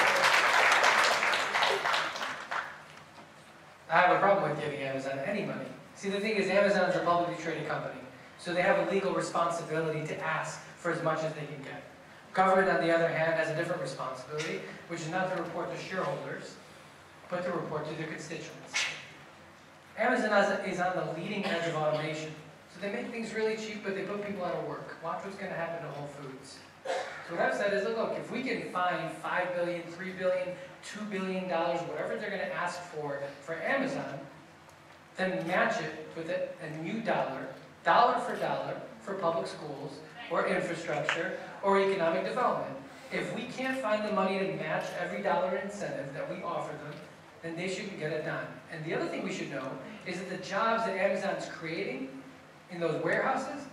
S9: I have a problem with giving Amazon any money. See, the thing is, Amazon's a publicly traded company, so they have a legal responsibility to ask for as much as they can get. Government, on the other hand, has a different responsibility, which is not to report to shareholders, but to report to their constituents. Amazon is on the leading edge of automation. So they make things really cheap, but they put people out of work. Watch what's going to happen to Whole Foods. So what I've said is, look, if we can find $5 billion, $3 billion, $2 billion, whatever they're going to ask for Amazon, then match it with a new dollar for dollar, for public schools, or infrastructure, or economic development. If we can't find the money to match every dollar incentive that we offer them, then they shouldn't get it done. And the other thing we should know is that the jobs that Amazon's creating in those warehouses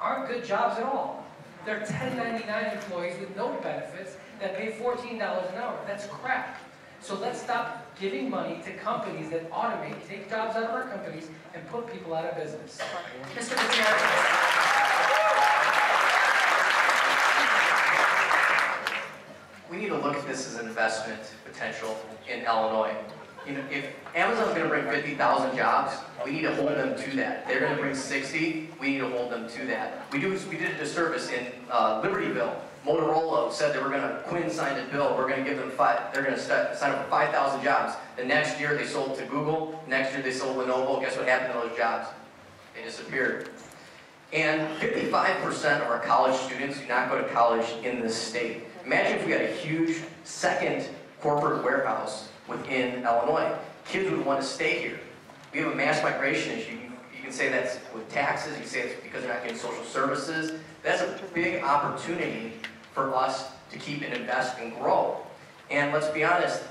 S9: aren't good jobs at all. They're 1099 employees with no benefits that pay $14 an hour. That's crap. So let's stop giving money to companies that automate, take jobs out of our companies, and put people out of business.
S3: Mr. Gutierrez.
S10: We need to look at this as an investment potential in Illinois. You know, if Amazon's going to bring 50,000 jobs, we need to hold them to that. They're going to bring 60, we need to hold them to that. We did a disservice in Libertyville. Motorola said they were going to, Quinn signed a bill, we're going to give them they're going to sign up for 5,000 jobs. The next year they sold to Google, next year they sold Lenovo. Guess what happened to those jobs? They disappeared. And 55% of our college students do not go to college in this state. Imagine if we had a huge second corporate warehouse within Illinois. Kids would want to stay here. We have a mass migration issue. You can say that's with taxes, you can say it's because they're not getting social services. That's a big opportunity for us to keep and invest and grow. And let's be honest,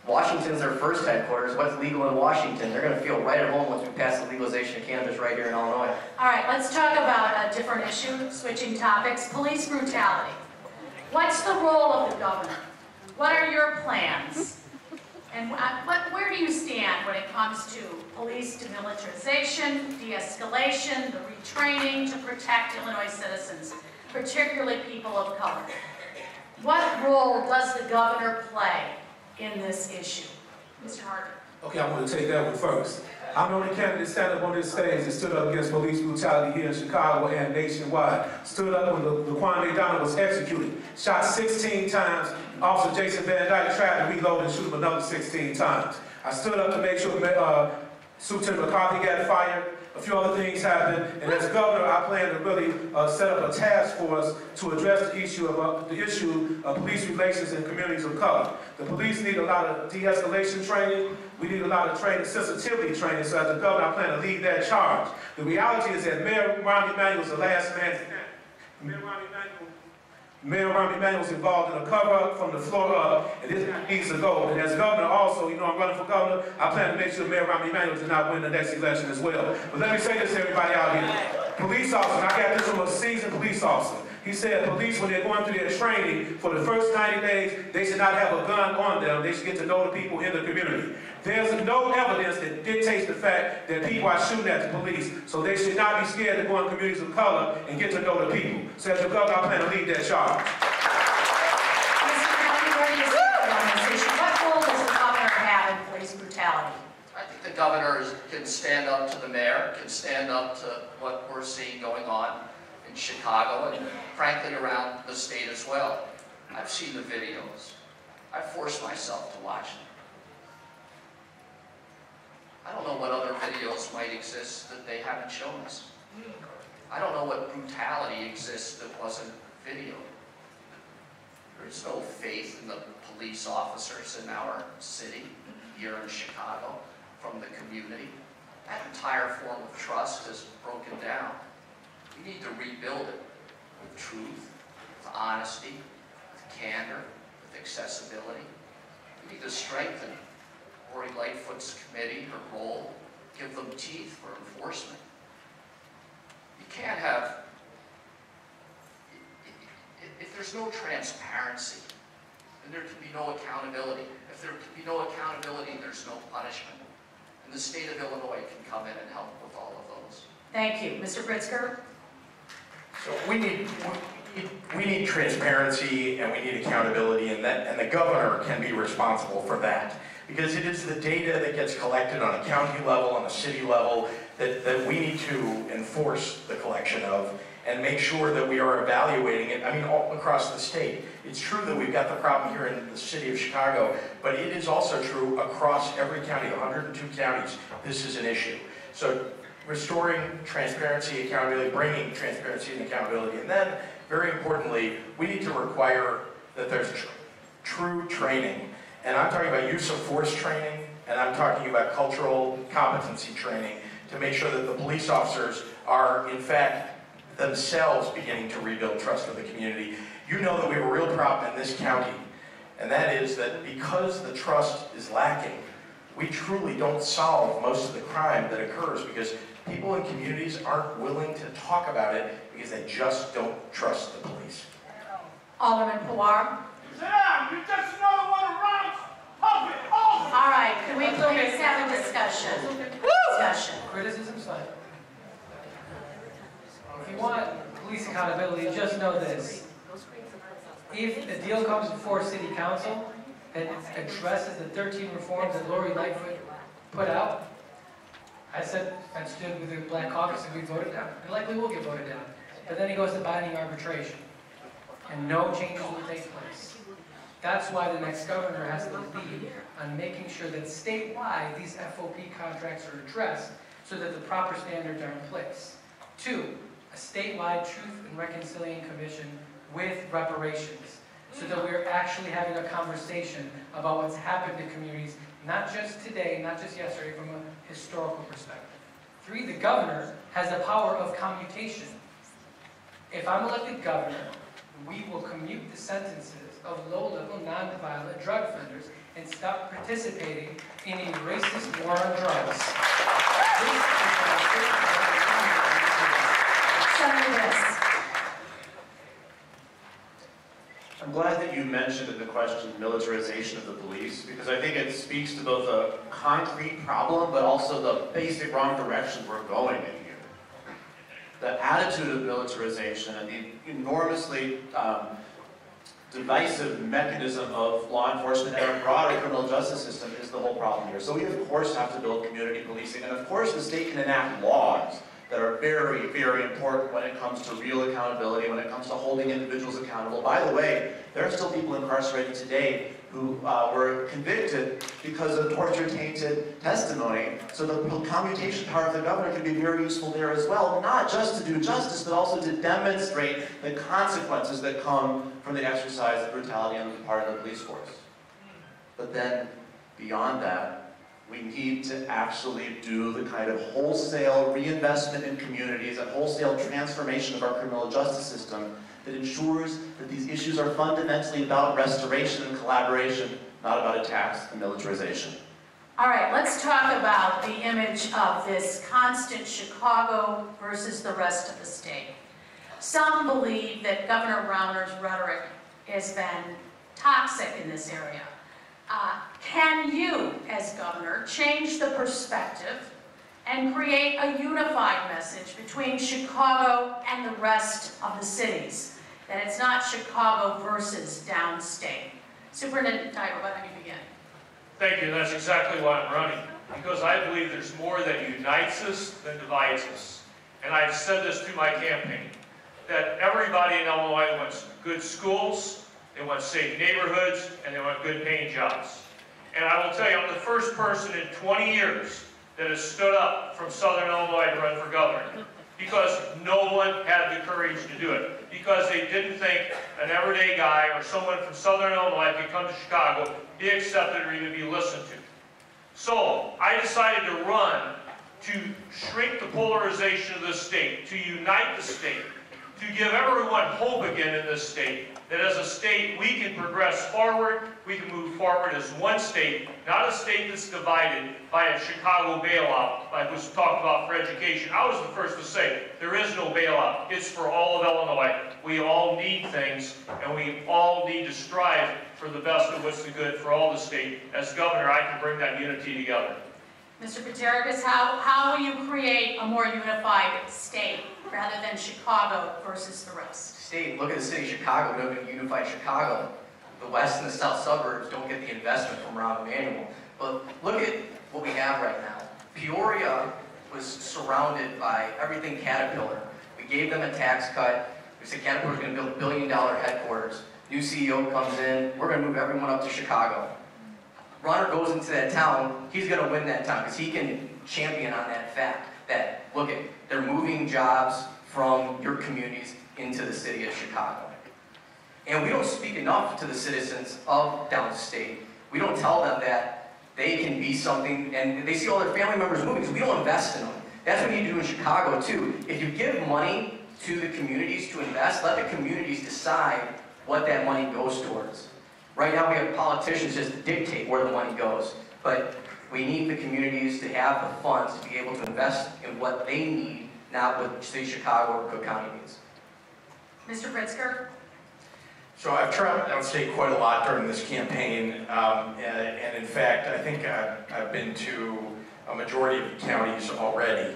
S10: Washington's their first headquarters. What's legal in Washington? They're going to feel right at home once we pass the legalization of cannabis right here in Illinois.
S3: All right, let's talk about a different issue, switching topics, police brutality. What's the role of the governor? What are your plans? And where do you stand when it comes to police demilitarization, de-escalation, the retraining to protect Illinois citizens, particularly people of color? What role does the governor play in this issue? Mr. Harder.
S5: Okay, I want to take that one first. I'm the only candidate standing up on this stage that stood up against police brutality here in Chicago and nationwide. Stood up when Laquan McDonald was executed. Shot 16 times. Officer Jason Van Dyke tried to reload and shoot him another 16 times. I stood up to make sure Superintendent McCarthy got fired. A few other things happened, and as governor, I plan to really set up a task force to address the issue of police relations in communities of color. The police need a lot of de-escalation training. We need a lot of training, sensitivity training. So as the governor, I plan to lead that charge. The reality is that Mayor Romney Emanuel was the last man. Mayor Romney Emanuel was involved in a cover-up from the floor up, and this needs to go. And as governor also, you know I'm running for governor, I plan to make sure Mayor Romney Emanuel does not win the next election as well. But let me say this to everybody out here. Police officers, I got this from a seasoned police officer. He said police, when they're going through their training, for the first 90 days, they should not have a gun on them. They should get to know the people in the community. There's no evidence that dictates the fact that people are shooting at the police, so they should not be scared to go in communities of color and get to know the people. So as the governor, I plan to lead that charge.
S3: Mr. Kelly, where do you stand on this issue? What role does the governor have in police brutality?
S7: I think the governor can stand up to the mayor, can stand up to what we're seeing going on in Chicago and frankly around the state as well. I've seen the videos. I've forced myself to watch them. I don't know what other videos might exist that they haven't shown us. I don't know what brutality exists that wasn't videoed. There's no faith in the police officers in our city, here in Chicago, from the community. That entire form of trust is broken down. We need to rebuild it with truth, with honesty, with candor, with accessibility. We need to strengthen Lori Lightfoot's committee, her role, give them teeth for enforcement. You can't have, if there's no transparency, then there can be no accountability. If there can be no accountability, there's no punishment. And the state of Illinois can come in and help with all of those.
S3: Thank you. Mr. Pritzker?
S8: So we need transparency and we need accountability, and the governor can be responsible for that. Because it is the data that gets collected on a county level, on a city level, that we need to enforce the collection of and make sure that we are evaluating it, I mean, all across the state. It's true that we've got the problem here in the city of Chicago, but it is also true across every county, 102 counties, this is an issue. So restoring transparency, accountability, bringing transparency and accountability, and then, very importantly, we need to require that there's true training. And I'm talking about use of force training, and I'm talking about cultural competency training to make sure that the police officers are, in fact, themselves beginning to rebuild trust with the community. You know that we have a real problem in this county, and that is that because the trust is lacking, we truly don't solve most of the crime that occurs because people in communities aren't willing to talk about it because they just don't trust the police.
S3: Alderman Pawar?
S12: Sit down, you're just another one of Ron's puppets.
S9: accountability, just know this. If a deal comes before City Council that addresses the 13 reforms that Lori Lightfoot put out, I said, I stood with the Black Caucus and we voted down. And likely will get voted down. But then he goes to binding arbitration. And no changes will take place. That's why the next governor has to lead on making sure that statewide these FOP contracts are addressed so that the proper standards are in place. 2, a statewide Truth and Reconciliation Commission with reparations so that we're actually having a conversation about what's happened to communities, not just today, not just yesterday, from a historical perspective. 3, the governor has the power of commutation. If I'm elected governor, we will commute the sentences of low-level, non-violent drug offenders and stop participating in a racist war on drugs.
S11: I'm glad that you mentioned in the question militarization of the police, because I think it speaks to both a concrete problem, but also the basic wrong direction we're going in here. The attitude of militarization and the enormously divisive mechanism of law enforcement and our broader criminal justice system is the whole problem here. So we of course have to build community policing, and of course the state can enact laws that are very, very important when it comes to real accountability, when it comes to holding individuals accountable. By the way, there are still people incarcerated today who were convicted because of torture-tainted testimony. So the commutation power of the governor can be very useful there as well, not just to do justice, but also to demonstrate the consequences that come from the exercise of brutality on the part of the police force. But then, beyond that, we need to actually do the kind of wholesale reinvestment in communities and wholesale transformation of our criminal justice system that ensures that these issues are fundamentally about restoration and collaboration, not about attacks and militarization.
S3: All right, let's talk about the image of this constant Chicago versus the rest of the state. Some believe that Governor Browner's rhetoric has been toxic in this area. Can you, as governor, change the perspective and create a unified message between Chicago and the rest of the cities? That it's not Chicago versus downstate. Superintendent Tiger, why don't you begin?
S4: Thank you, that's exactly why I'm running. Because I believe there's more that unites us than divides us. And I've said this through my campaign, that everybody in Illinois wants good schools, they want safe neighborhoods, and they want good paying jobs. And I will tell you, I'm the first person in 20 years that has stood up from Southern Illinois to run for governor. Because no one had the courage to do it. Because they didn't think an everyday guy or someone from Southern Illinois could come to Chicago, be accepted, or even be listened to. So I decided to run to shrink the polarization of the state, to unite the state, to give everyone hope again in this state, that as a state we can progress forward, we can move forward as one state, not a state that's divided by a Chicago bailout, like was talked about for education. I was the first to say, there is no bailout. It's for all of Illinois. We all need things, and we all need to strive for the best of what's the good for all the state. As governor, I can bring that unity together.
S3: Mr. Patericus, how will you create a more unified state rather than Chicago versus the rest?
S10: State, look at the city of Chicago, we don't have a unified Chicago. The west and the south suburbs don't get the investment from Rahm Emanuel. But look at what we have right now. Peoria was surrounded by everything Caterpillar. We gave them a tax cut. We said Caterpillar's going to build $1 billion headquarters. New CEO comes in, we're going to move everyone up to Chicago. Runner goes into that town, he's going to win that town because he can champion on that fact that, look, they're moving jobs from your communities into the city of Chicago. And we don't speak enough to the citizens of downstate. We don't tell them that they can be something, and they see all their family members moving because we don't invest in them. That's what we need to do in Chicago too. If you give money to the communities to invest, let the communities decide what that money goes towards. Right now we have politicians just dictate where the money goes, but we need the communities to have the funds to be able to invest in what they need, not what the city of Chicago or Cook County needs.
S3: Mr. Pritzker?
S8: So I've traveled downstate quite a lot during this campaign, and in fact, I think I've been to a majority of the counties already.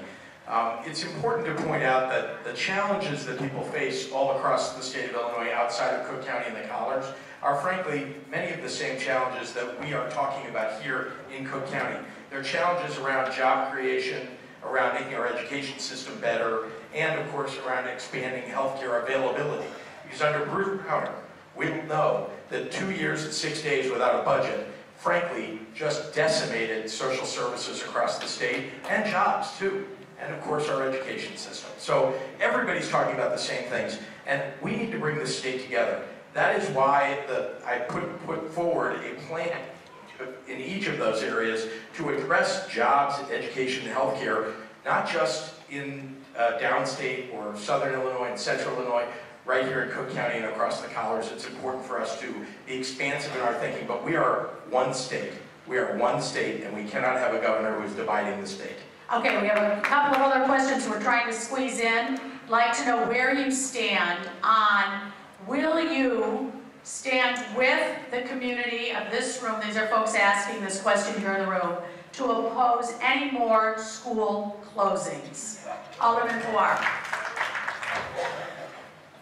S8: It's important to point out that the challenges that people face all across the state of Illinois, outside of Cook County and the collars, are frankly many of the same challenges that we are talking about here in Cook County. They're challenges around job creation, around making our education system better, and of course around expanding healthcare availability. Because under Bruce Crowder, we know that 2 years and 6 days without a budget, frankly, just decimated social services across the state, and jobs too, and of course our education system. So everybody's talking about the same things, and we need to bring this state together. That is why I put forward a plan in each of those areas to address jobs, education, and healthcare, not just in downstate or southern Illinois and central Illinois, right here in Cook County and across the collars. It's important for us to be expansive in our thinking, but we are one state. We are one state, and we cannot have a governor who is dividing the state.
S3: Okay, we have a couple of other questions we're trying to squeeze in. I'd like to know where you stand on, will you stand with the community of this room, these are folks asking this question here in the room, to oppose any more school closings? Alderman Farrar.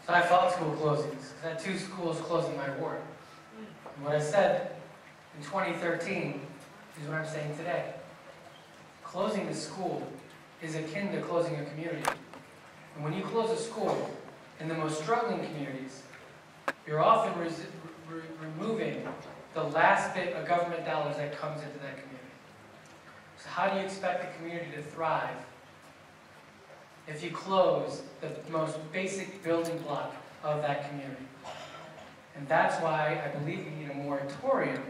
S9: So I fought school closings. I had 2 schools closing my ward. And what I said in 2013 is what I'm saying today. Closing a school is akin to closing a community. And when you close a school in the most struggling communities, you're often removing the last bit of government dollars that comes into that community. So how do you expect the community to thrive if you close the most basic building block of that community? And that's why I believe we need a moratorium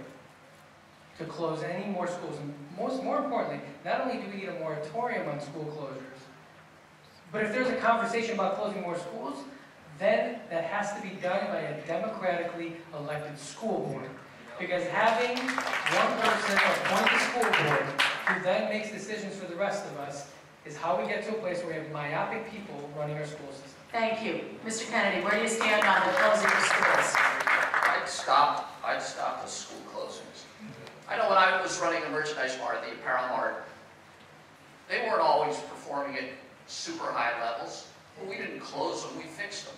S9: to close any more schools. And more importantly, not only do we need a moratorium on school closures, but if there's a conversation about closing more schools, then that has to be done by a democratically elected school board. Because having one person appoint the school board who then makes decisions for the rest of us is how we get to a place where we have myopic people running our school system.
S3: Thank you. Mr. Kennedy, where do you stand on the closing of schools?
S7: I'd stop the school closings. I know when I was running the merchandise mart, the apparel mart, they weren't always performing at super high levels, but we didn't close them, we fixed them.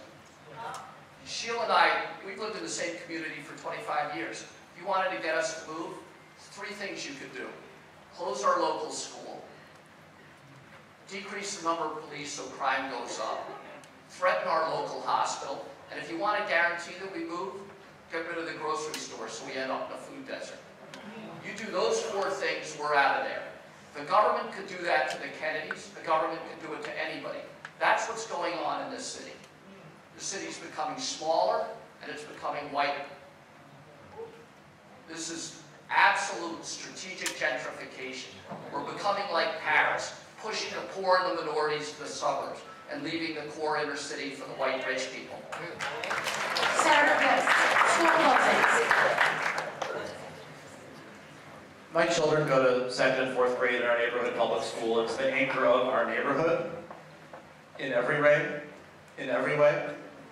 S7: Sheila and I, we've lived in the same community for 25 years. If you wanted to get us to move, 3 things you could do. Close our local school, decrease the number of police so crime goes up, threaten our local hospital, and if you want to guarantee that we move, get rid of the grocery store so we end up in a food desert. You do those 4 things, we're out of there. The government could do that to the Kennedys, the government could do it to anybody. That's what's going on in this city. The city's becoming smaller, and it's becoming whiter. This is absolute strategic gentrification. We're becoming like Paris, pushing the poor and the minorities to the suburbs, and leaving the core inner city for the white rich people.
S3: Senator Bliss, school closings.
S11: My children go to 2nd and 4th grade in our neighborhood public school. It's the anchor of our neighborhood in every way.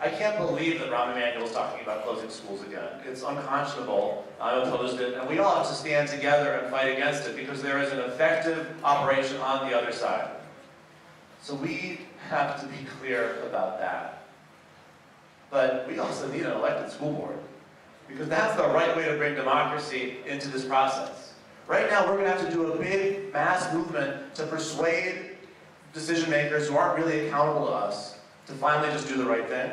S11: I can't believe that Rahm Emanuel is talking about closing schools again. It's unconscionable. I'm opposed to it, and we all have to stand together and fight against it because there is an effective operation on the other side. So we have to be clear about that. But we also need an elected school board because that's the right way to bring democracy into this process. Right now, we're going to have to do a big mass movement to persuade decision makers who aren't really accountable to us to finally just do the right thing.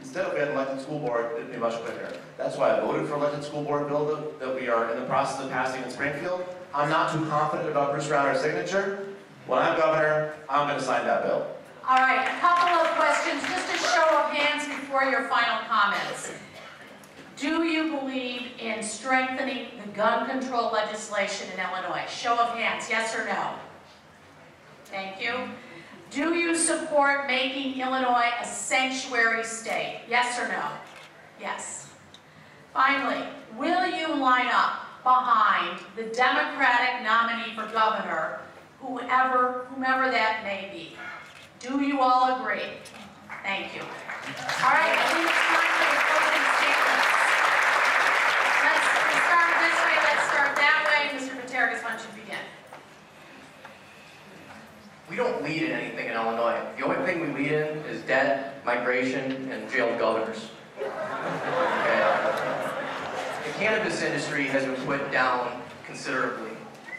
S11: Instead, if we had an elected school board, it'd be much quicker. That's why I voted for elected school board bill that we are in the process of passing in Springfield. I'm not too confident about Bruce Rauner's signature. When I'm governor, I'm going to sign that bill.
S3: All right, a couple of questions, just a show of hands before your final comments. Do you believe in strengthening the gun control legislation in Illinois? Show of hands, yes or no? Thank you. Do you support making Illinois a sanctuary state? Yes or no? Yes. Finally, will you line up behind the Democratic nominee for governor, whomever that may be? Do you all agree? Thank you. All right, I think it's time for the closing statements. Let's start this way, let's start that way. Mr. Vitergas, why don't you begin?
S6: We
S10: we don't lead in anything in Illinois. The only thing we lead in is debt, migration, and jailed governors. Okay. The cannabis industry has been put down considerably,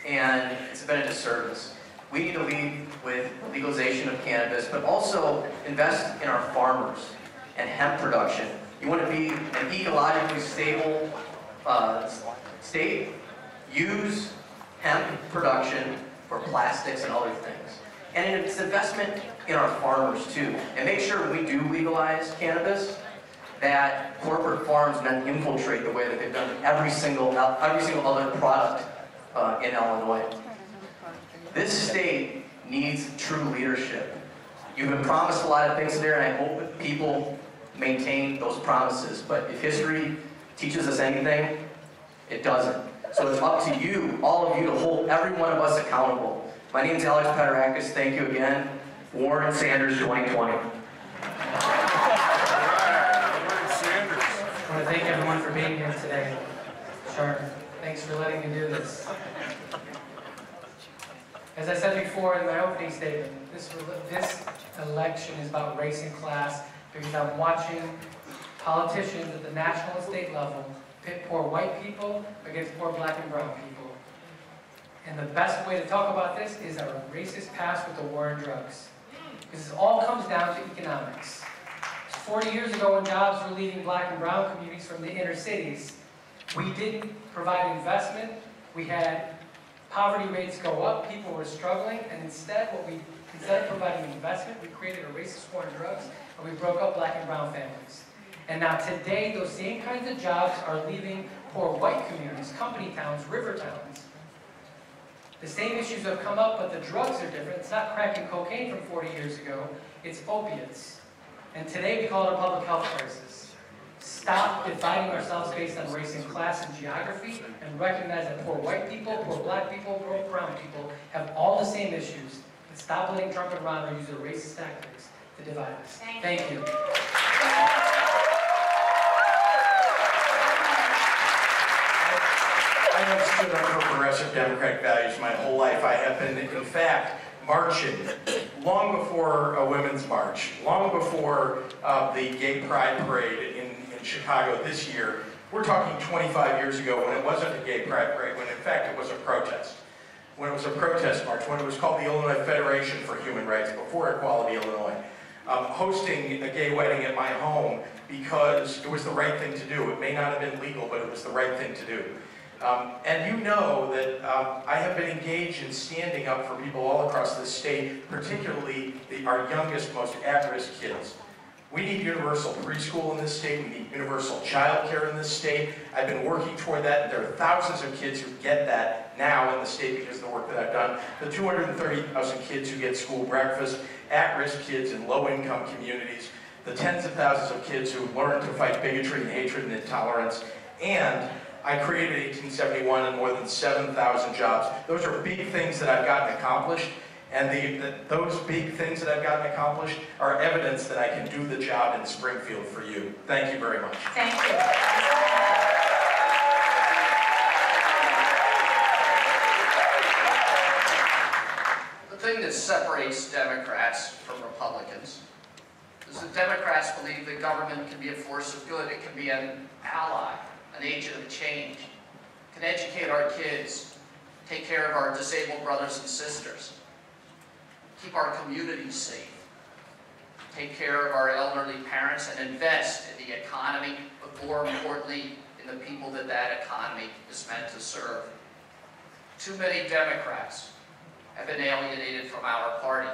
S10: and it's been a disservice. We need to lead with legalization of cannabis, but also invest in our farmers and hemp production. You want to be an ecologically stable state? Use hemp production for plastics and other things. And it's investment in our farmers too. And make sure when we do legalize cannabis, that corporate farms don't infiltrate the way that they've done every single other product in Illinois. This state needs true leadership. You've been promised a lot of things there, and I hope that people maintain those promises. But if history teaches us anything, it doesn't. So it's up to you, all of you, to hold every one of us accountable. My name is Alex Peterakis. Thank you again. Warren Sanders 2020.
S9: I want to thank everyone for being here today. Sharon, thanks for letting me do this. As I said before in my opening statement, this election is about race and class because I'm watching politicians at the national and state level pit poor white people against poor black and brown people. And the best way to talk about this is our racist past with the war on drugs. Because it all comes down to economics. 40 years ago when jobs were leaving black and brown communities from the inner cities, we didn't provide investment. We had poverty rates go up, people were struggling, and instead of providing investment, we created a racist war on drugs, and we broke up black and brown families. And now today, those same kinds of jobs are leaving poor white communities, company towns, river towns. The same issues have come up, but the drugs are different. It's not crack and cocaine from 40 years ago, it's opiates. And today we call it a public health crisis. Stop dividing ourselves based on race and class and geography, and recognize that poor white people, poor black people, poor brown people have all the same issues. And stop letting Trump and Ron use their racist tactics to divide us. Thank you.
S8: I have stood up for progressive democratic values my whole life. I have been, in fact, marching long before a women's march, long before the gay pride parade in Chicago this year. We're talking 25 years ago when it wasn't a gay pride parade, when in fact it was a protest. When it was a protest march, when it was called the Illinois Federation for Human Rights, before Equality Illinois. Hosting a gay wedding at my home because it was the right thing to do. It may not have been legal, but it was the right thing to do. And you know that I have been engaged in standing up for people all across the state, particularly our youngest, most at-risk kids. We need universal preschool in this state. We need universal child care in this state. I've been working toward that, and there are thousands of kids who get that now in the state because of the work that I've done. The 230,000 kids who get school breakfast, at-risk kids in low-income communities, the tens of thousands of kids who learn to fight bigotry and hatred and intolerance, and I created 1871 and more than 7,000 jobs. Those are big things that I've gotten accomplished, and those big things that I've gotten accomplished are evidence that I can do the job in Springfield for you. Thank you very much.
S3: Thank you.
S7: The thing that separates Democrats from Republicans is that Democrats believe that government can be a force of good. It can be an ally, an agent of change, can educate our kids, take care of our disabled brothers and sisters, keep our communities safe, take care of our elderly parents, and invest in the economy, but more importantly, in the people that that economy is meant to serve. Too many Democrats have been alienated from our party.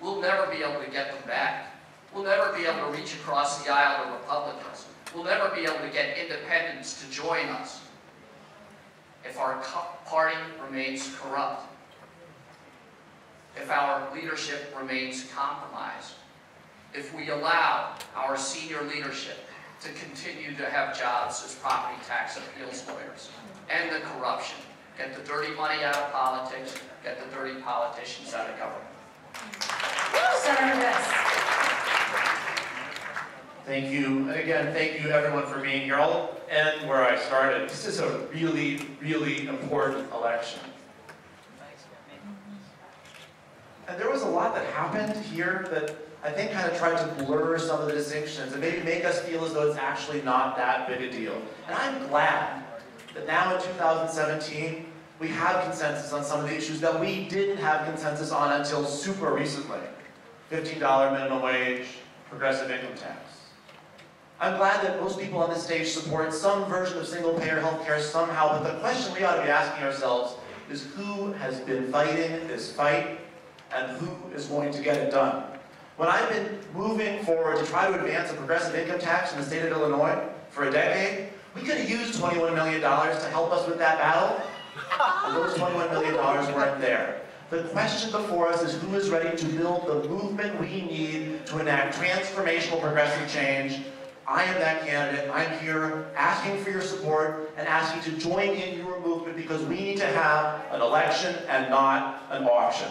S7: We'll never be able to get them back. We'll never be able to reach across the aisle to Republicans. We'll never be able to get independents to join us if our party remains corrupt, if our leadership remains compromised, if we allow our senior leadership to continue to have jobs as property tax appeals lawyers, and the corruption, get the dirty money out of politics, get the dirty politicians out of government.
S3: Senator Viss.
S11: Thank you, and again, thank you everyone for being here. I'll end where I started. This is a really, really important election. And there was a lot that happened here that I think kind of tried to blur some of the distinctions and maybe make us feel as though it's actually not that big a deal. And I'm glad that now in 2017, we have consensus on some of the issues that we didn't have consensus on until super recently. $15 minimum wage, progressive income tax. I'm glad that most people on this stage support some version of single-payer healthcare somehow, but the question we ought to be asking ourselves is who has been fighting this fight and who is going to get it done? When I've been moving forward to try to advance a progressive income tax in the state of Illinois for a decade, we could have used $21 million to help us with that battle, but those $21 million weren't there. The question before us is who is ready to build the movement we need to enact transformational progressive change. I am that candidate. I'm here asking for your support and asking to join in your movement because we need to have an election and not an auction.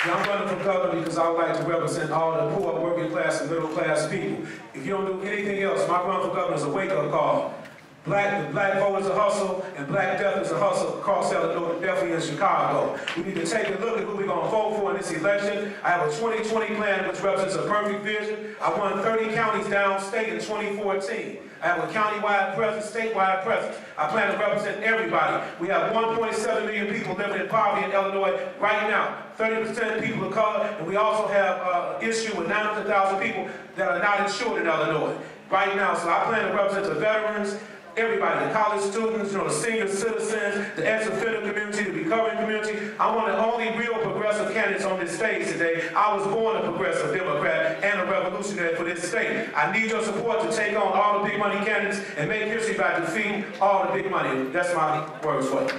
S5: I'm running for governor because I would like to represent all the poor, working class, and middle class people. If you don't do anything else, my run for governor is a wake-up call. The black vote is a hustle, and black death is a hustle across Illinois, definitely in Chicago. We need to take a look at who we're going to vote for in this election. I have a 2020 plan which represents a perfect vision. I won 30 counties downstate in 2014. I have a county-wide presence, statewide presence. I plan to represent everybody. We have 1.7 million people living in poverty in Illinois right now. 30% people of color, and we also have an issue with 900,000 people that are not insured in Illinois right now. So I plan to represent the veterans, everybody, the college students, the senior citizens, the ex-offender community, the recovering community. I'm one of the only real progressive candidates on this stage today. I was born a progressive Democrat and a revolutionary for this state. I need your support to take on all the big money candidates and make history by defeating all the big money. That's my words for it.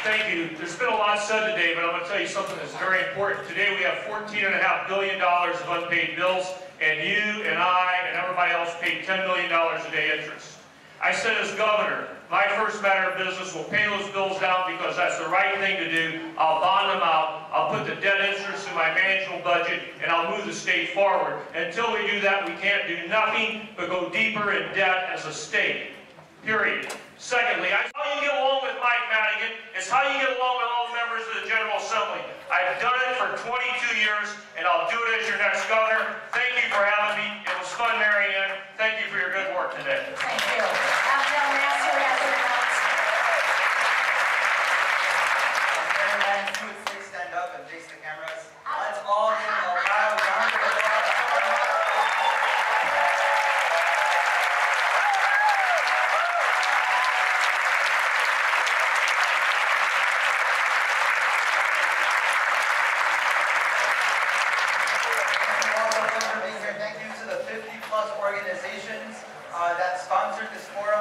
S4: Thank you. There's been a lot said today, but I'm going to tell you something that's very important. Today we have $14.5 billion of unpaid bills, and you and I and everybody else paid $10 million a day interest. I said as governor, my first matter of business will pay those bills down because that's the right thing to do. I'll bond them out. I'll put the debt interest in my manageable budget, and I'll move the state forward. Until we do that, we can't do nothing but go deeper in debt as a state. Period. Secondly, how you get along with Mike Madigan is how you get along with all the members of the General Assembly. I've done it for 22 years, and I'll do it as your next governor. Thank you for having me. It was fun, Mary Ann. Thank you for your good work today.
S3: Thank you. Mary
S12: Ann, if you would please stand up and face the cameras. Let's all give a loud round of applause. Thank you to the 50+ organizations that sponsored this forum.